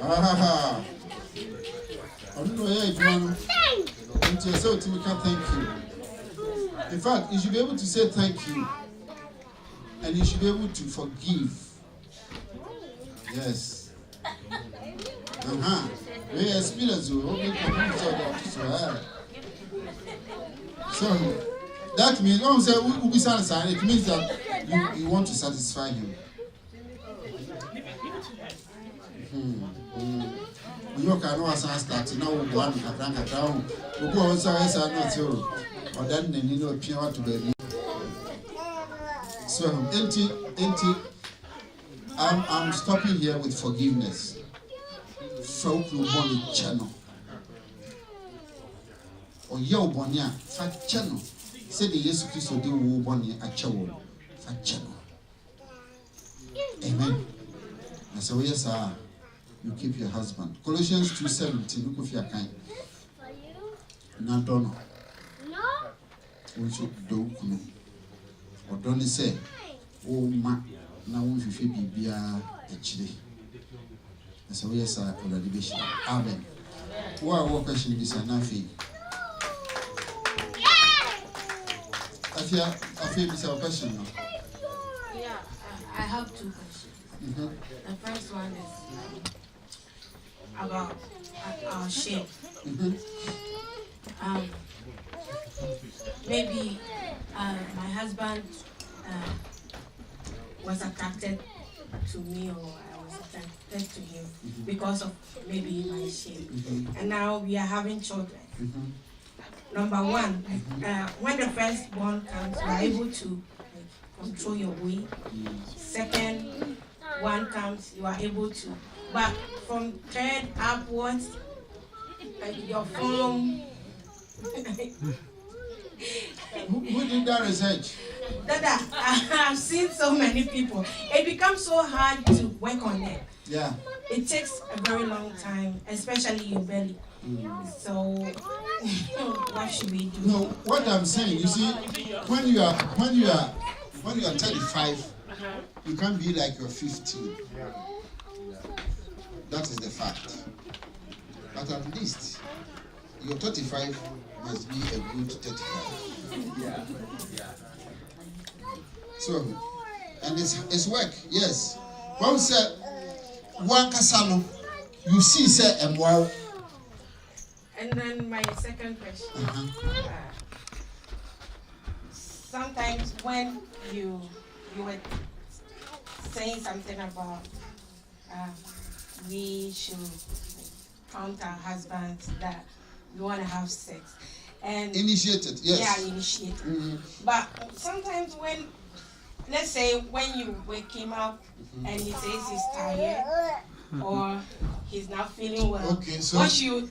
I don't know why you know. And you say to me, thank you. In fact, you should be able to say thank you. And you should be able to forgive. Yes. We experience you. So that means it means that you want to satisfy him. You can know as I start now one down. We go also not so. Or then you know pure to baby. So empty. I'm stopping here with forgiveness. Folk no money channel. Or yo bonia fat channel. Say the Jesus Christ do bonny a channel. Fat channel. Amen. And so yes, sir, you keep your husband. Colossians 2:17. Look if you are kind. Nadono. No. We should do kuno. Or don't say, oh ma, now we feel be actually. So yes, sir, already be sure. Amen. What question is anafi? I feel this a question now. Yeah, I have two questions. Mm-hmm. The first one is about our shape. Mm-hmm. Maybe my husband was attracted to me, or I was attracted to him because of maybe my shape. And now we are having children. Number one, when the firstborn comes, you are able to control your weight. Second one comes, you are able to. But from third upwards, your form. Who did that research? Dada, I've seen so many people. It becomes so hard to work on it. Yeah. It takes a very long time, especially your belly. So, what should we do? No, what I'm saying, you see, when you are 35, you can't be like you're 15. That is the fact. But at least your 35 must be a good 35. So, and it's work, yes. One said, one casano, you see, say, and wow. And then my second question. Sometimes when you were saying something about we should count our husbands that we want to have sex. And initiated, yes. Yeah, initiated. But sometimes when, let's say when you wake him up and he says he's tired or he's not feeling well. Okay, so what should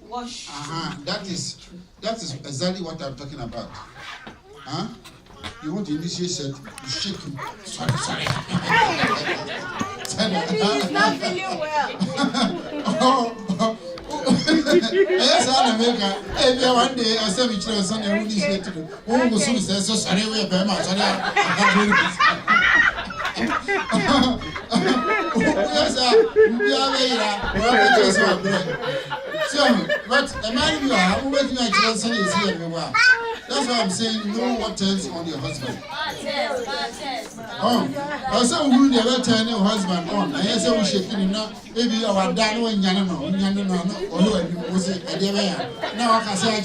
that is exactly what I'm talking about. Huh? You want to initiate set, you shake him. Sorry. Maybe he's not feeling well. Yes, I'm America. Every one day, I say, which was Sunday, we initiate to do. Oh, so sorry, we're Bama. Sorry, yes, so, but a man you are, who went to my children is here. That's why I'm saying, know what turns on your husband. Oh, I said, we never turn your husband on. I said, we shaking him now. Maybe you are done when Yanano, or you was a day. Now I can say,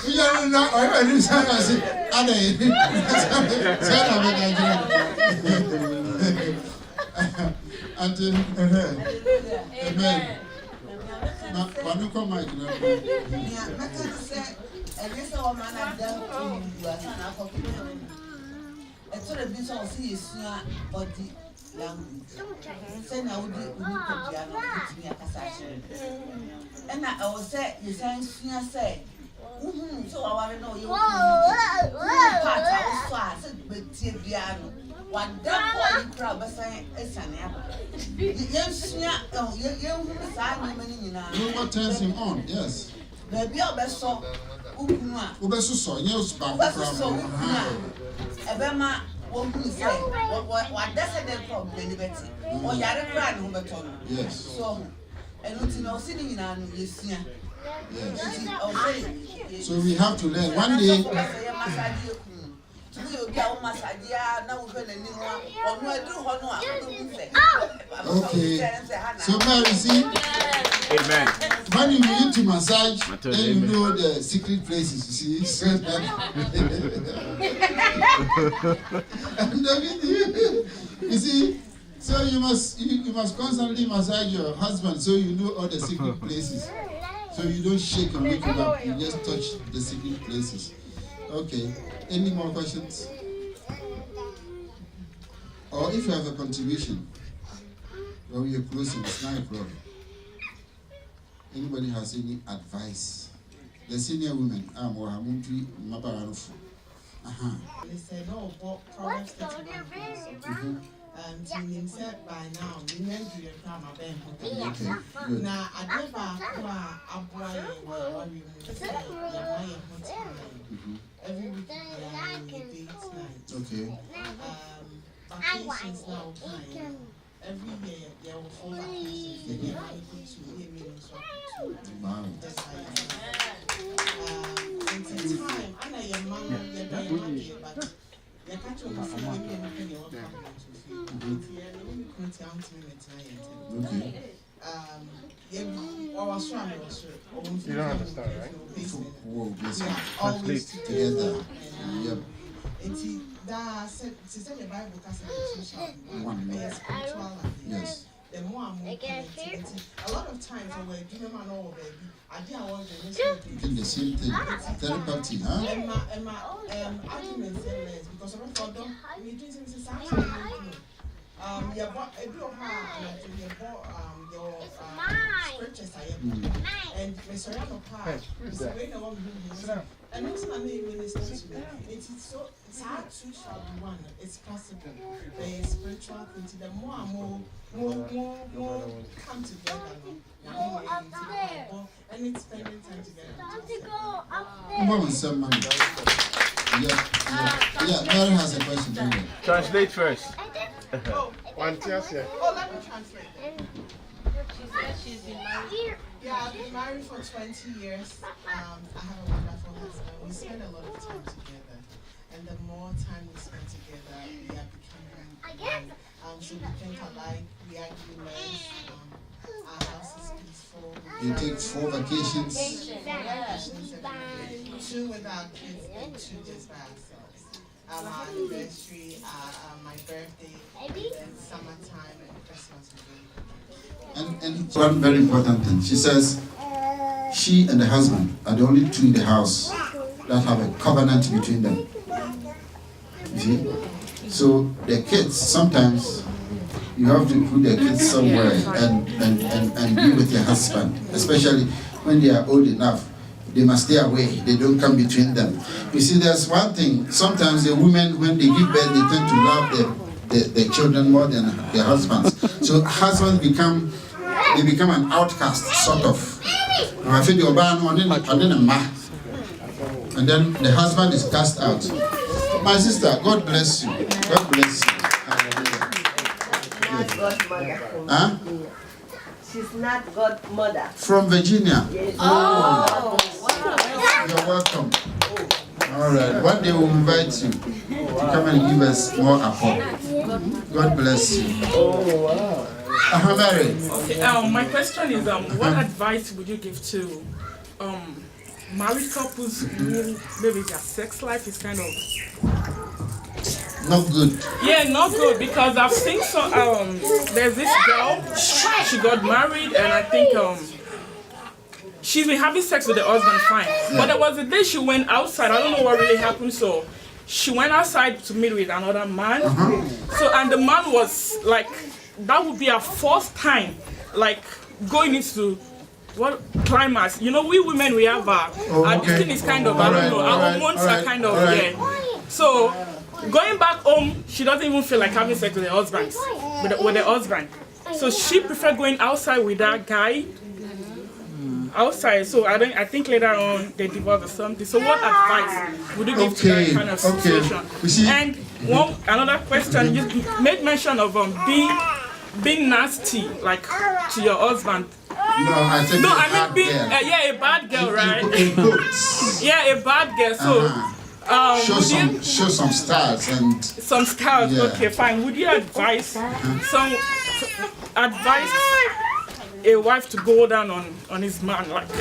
you are not, I say, until amen. Now, when you come, my so I want to know you part what that boy crowd was saying is an apple. Know what turns him on, yes. Maybe I'll be so Ubesuso, yes, but Ebema won't say what does it from Benibeti or Yara yes. So, and you know, sitting in an Yes. So we have to learn. One day. Okay. So Mary, see. Amen. When you begin to massage, then you know the secret places. You see. You see. So you must constantly massage your husband so you know all the secret places. So you don't shake and wake him up, you just touch the secret places. Okay, any more questions? Or if you have a contribution, well, we are closing, it's 9 o'clock. Anybody has any advice? The senior women, Mohamuntri Mabaranufu. They said, no, Proverbs 31. And he said by now, the men do your time at Ben. Now, I never every week date night. Okay. Vacations now time. Every year there were 4 vacations. They get money to Wow. just like and time, I know your mom, your dad, but you can't only see anything you're coming Okay. You don't understand, right? Whoa, yes. Always Together. Yep. Yes. The more I'm more connected. A lot of times when we're doing my own baby, I did want to Doing the same thing. Therapy, huh? and my arguments less because I thought we do something you bought a bit of her and you bought your scriptures and the surround part is the way the one and also I mean minister to me. It is so it's hard to shall be one. It's possible. The spiritual thing, the more and more come together and it's spending time together. Yeah, Mary has a question. Translate first. One tears here. Oh, let me translate. She's been married. Yeah, I've been married for 20 years. I have a wonderful husband. We spend a lot of time together. And the more time we spend together, we are becoming one. So we think alike, we argue less. Our house is peaceful. You take 4 vacations. 4 vacations every day. 2 with our kids and 2 just by ourselves. Our anniversary, my birthday, and summertime and Christmas. And one very important thing, she says she and the husband are the only 2 in the house that have a covenant between them. You see? So the kids, sometimes you have to put the kids somewhere and be with your husband, especially when they are old enough. they must stay away. They don't come between them. You see, there's one thing. Sometimes the women, when they give birth, they tend to love the children more than their husbands. So husbands become an outcast, sort of. I feel the and then the husband is cast out. My sister, God bless you. God bless you. Huh? She's not godmother. From Virginia. Yes. Oh. You're welcome. All right. One day we'll invite you to come and give us more apport. God bless you. Oh, wow. Mary. Okay, my question is, what advice would you give to married couples who maybe their sex life is kind of not good? Yeah, not good, because I've seen some. There's this girl. She got married, and I think she's been having sex with the husband fine. Yeah. But there was a day she went outside. I don't know what really happened. So she went outside to meet with another man. So and the man was like, that would be her first time, like going into what climax. You know, we women, we have this thing is kind of, I don't know, our hormones are kind of So going back home, she doesn't even feel like having sex with the husband, with the husband. So she preferred going outside with that guy. Outside, so I think later on they divorced or something. So what advice would you give to that kind of situation? And another question, you made mention of being nasty, like to your husband. No, I mean being a bad girl, right? Yeah, a bad girl. So show some stars and some stars. Yeah. Okay, fine. Would you advise a wife to go down on his man, like,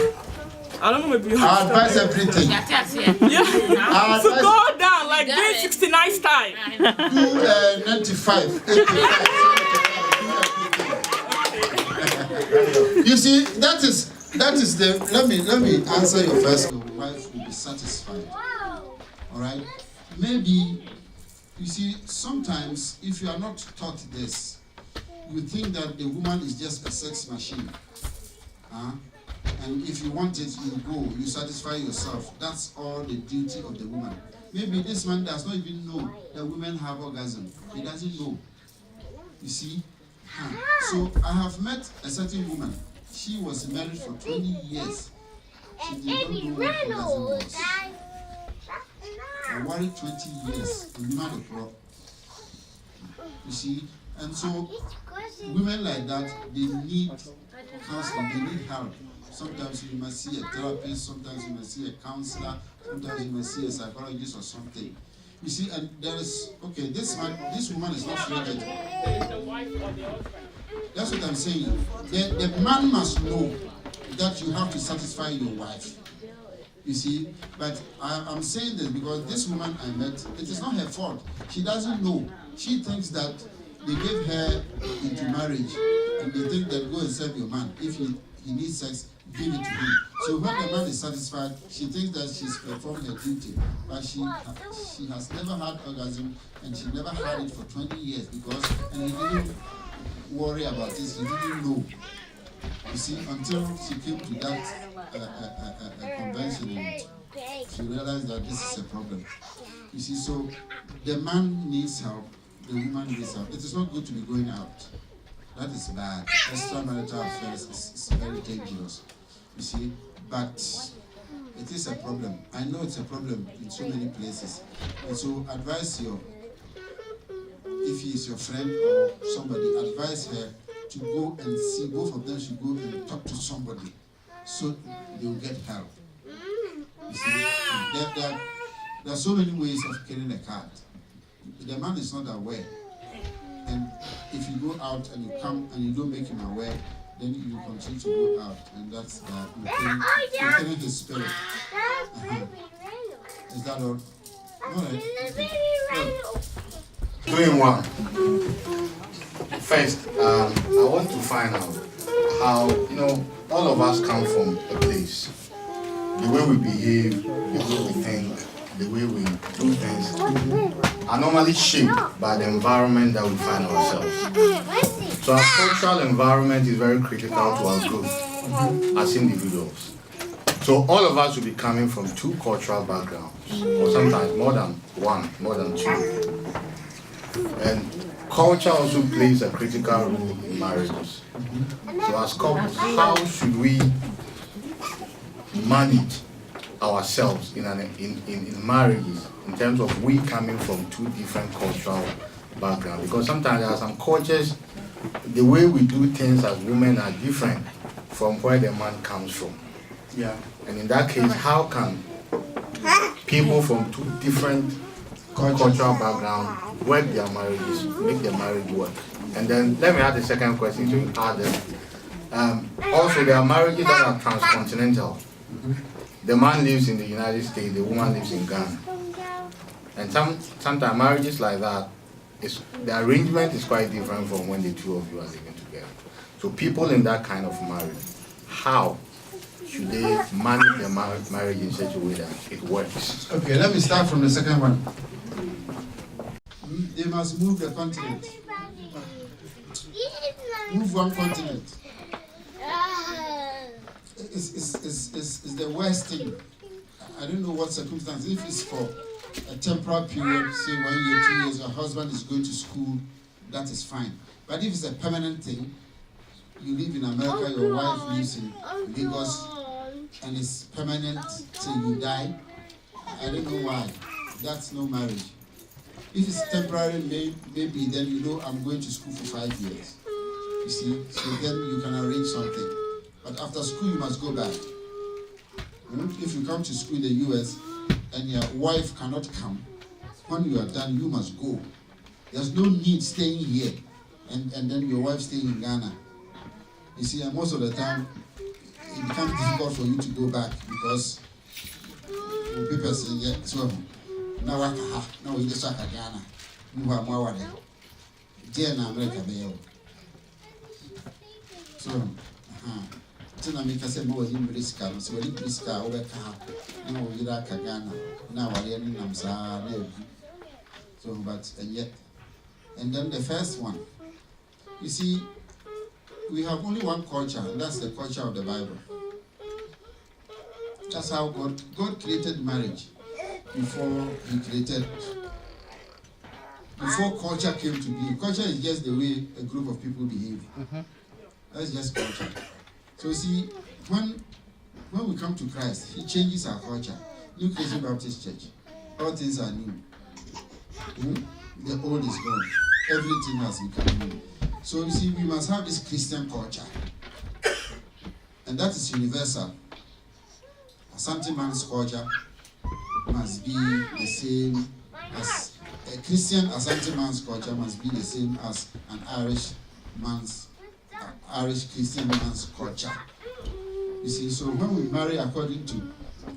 I don't know, maybe you I advise everything. Yeah. So go down, like doing 69 style. Do 95, 85. You see, that is the, let me answer your first. Your wife will be satisfied. Alright? Maybe, you see, sometimes if you are not taught this, you think that the woman is just a sex machine. And if you want it, you go, you satisfy yourself. That's all the duty of the woman. Maybe this man does not even know that women have orgasm. He doesn't know. You see? So I have met a certain woman. She was married for 20 years. She did not know what orgasm was. I worried 20 years. You see? And so, women like that, they need counseling, they need help. Sometimes you must see a therapist, sometimes you must see a counselor, sometimes you must see a psychologist or something. You see, and there is, okay, this woman is not flattered. That's what I'm saying. The man must know that you have to satisfy your wife. You see, but I'm saying this because this woman I met, it is not her fault. She doesn't know. She thinks that they gave her into marriage and they think that go and serve your man. If he needs sex, give it to him. So when the man is satisfied, she thinks that she's performed her duty. But she has never had orgasm and she never had it for 20 years because, and he didn't worry about this, he didn't know. You see, until she came to that convention and she realized that this is a problem. You see, so the man needs help, the woman needs help. It is not good to be going out. That is bad. Extramarital affairs is very dangerous. You see, but it is a problem. I know it's a problem in so many places. And so advise if he is your friend or somebody, advise her to go and see, both of them should go and talk to somebody so they will get help. You see, there are so many ways of killing a cat. The man is not aware. And if you go out and you come and you don't make him aware, then you continue to go out, and that's you're killing his spirit. Is that all? All right. 2 in 1. First, I want to find out how, all of us come from a place. The way we behave, the way we think, the way we do things are normally shaped by the environment that we find ourselves. So our cultural environment is very critical to our growth as individuals. So all of us will be coming from two cultural backgrounds, or sometimes more than one, more than two. And culture also plays a critical role in marriages. So as couples, how should we manage ourselves in marriages in terms of we coming from two different cultural backgrounds? Because sometimes there are some cultures, the way we do things as women are different from where the man comes from. Yeah. And in that case, how can people from two different cultural backgrounds work their marriages, make their marriage work? And then let me add the second question to add them. Also, there are marriages that are transcontinental. The man lives in the United States, the woman lives in Ghana. And sometimes marriages like that, the arrangement is quite different from when the two of you are living together. So people in that kind of marriage, how should they manage their marriage in such a way that it works? Okay, let me start from the second one. They must move the continent. Move one continent. It's the worst thing. I don't know what circumstance. If it's for a temporal period, say 1 year, 2 years, your husband is going to school, that is fine. But if it's a permanent thing, you live in America, your wife lives in Lagos, and it's permanent till you die, I don't know why. That's no marriage. If it's temporary, maybe then you know I'm going to school for 5 years. You see, so then you can arrange something. But after school, you must go back. If you come to school in the US and your wife cannot come, when you are done, you must go. There's no need staying here and then your wife staying in Ghana. You see, and most of the time, it becomes difficult for you to go back because people say, yeah, so now we just talk Ghana. You are more worried. Dear in America, so, Tina make us say more in Brisca, so we Brisca over car. No, we like Ghana. Now I am in Namsa. So, but and yet, and then the first one, you see, we have only one culture, and that's the culture of the Bible. That's how God created marriage before culture came to be. Culture is just the way a group of people behave. That's just culture. So see, when we come to Christ, He changes our culture. New Christian Baptist Church, all things are new. The old is gone. Everything has become new. So you see, we must have this Christian culture, and that is universal. Asante man's culture must be the same as a Christian. Asante man's culture must be the same as an Irish Christian man's culture. You see, so when we marry according to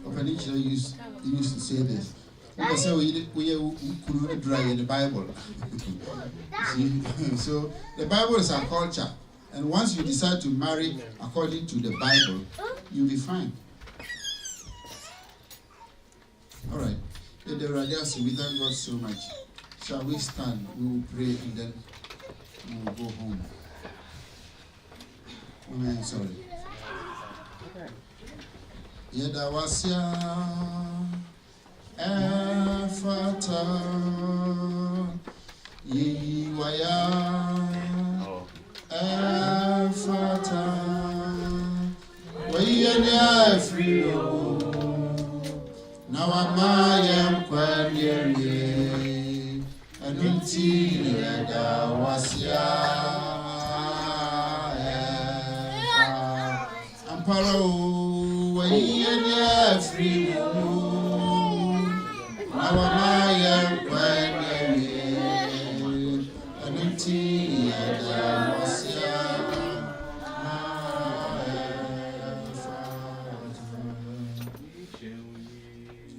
Peninsula used to say this. People say we are dry in the Bible. See? So the Bible is our culture, and once you decide to marry according to the Bible, you'll be fine. All right. We thank God so much. Shall we stand? We will pray and then we will go home. Amen. Sorry. Yedawasya Efata Yiwaya Efata Wayanya Frio Nawamayam Kwanyeri Adunti Yedawasya Amparo Wayanya Frio Nawamayam Kwanyeri Adunti Yedawasya.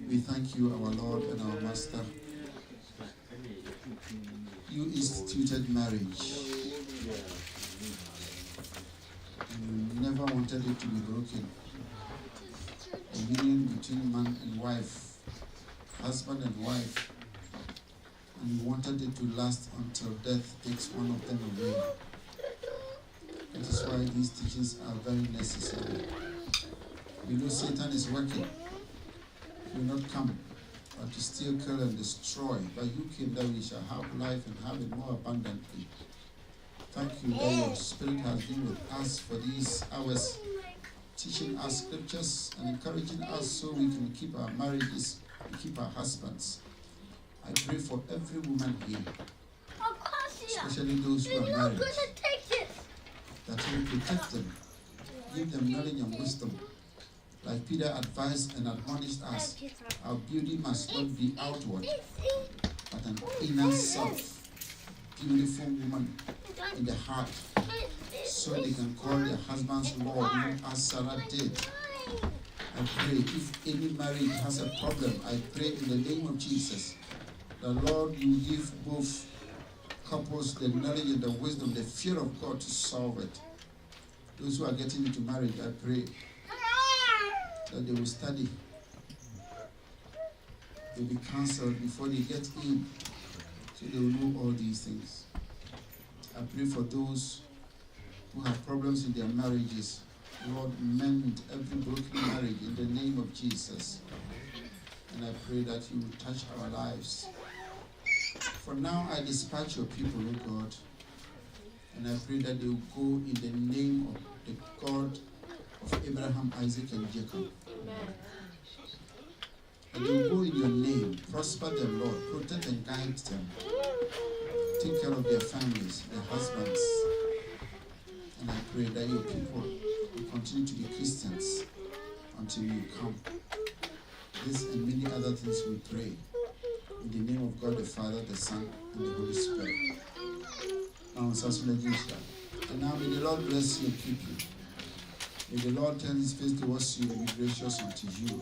We thank you, our Lord and our Master. You instituted marriage. And you never wanted it to be broken. A union between man and wife, husband and wife. And you wanted it to last until death takes one of them away. That is why these teachings are very necessary. We know Satan is working. He will not come but to steal, kill, and destroy. But you came that we shall have life and have it more abundantly. Thank you that your Spirit has been with us for these hours, teaching us scriptures and encouraging us so we can keep our marriages and keep our husbands. I pray for every woman here, especially those who are married, that you will protect them, give them knowledge and wisdom. Like Peter advised and admonished us, our beauty must not be outward, but an inner self, beautiful woman in the heart, so they can call their husbands Lord, even as Sarah did. I pray if any marriage has a problem, I pray in the name of Jesus, the Lord will give both couples the knowledge and the wisdom, the fear of God to solve it. Those who are getting into marriage, I pray that they will study, they'll be counseled before they get in, so they will know all these things. I pray for those who have problems in their marriages. Lord, mend every broken marriage in the name of Jesus. And I pray that you will touch our lives. For now, I dispatch your people, O God, and I pray that they will go in the name of the God of Abraham, Isaac, and Jacob. And they will go in your name, prosper them, Lord, protect and guide them, take care of their families, their husbands. And I pray that your people will continue to be Christians until you come. This and many other things we pray. In the name of God the Father, the Son, and the Holy Spirit. And now may the Lord bless you and keep you. May the Lord turn his face towards you and be gracious unto you.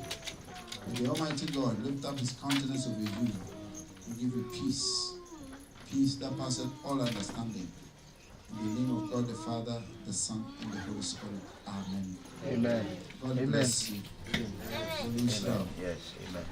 May the Almighty God lift up his countenance over you and give you peace. Peace that passeth all understanding. In the name of God the Father, the Son, and the Holy Spirit. Amen. Amen. God Amen. bless you. Amen. Amen. Yes, amen.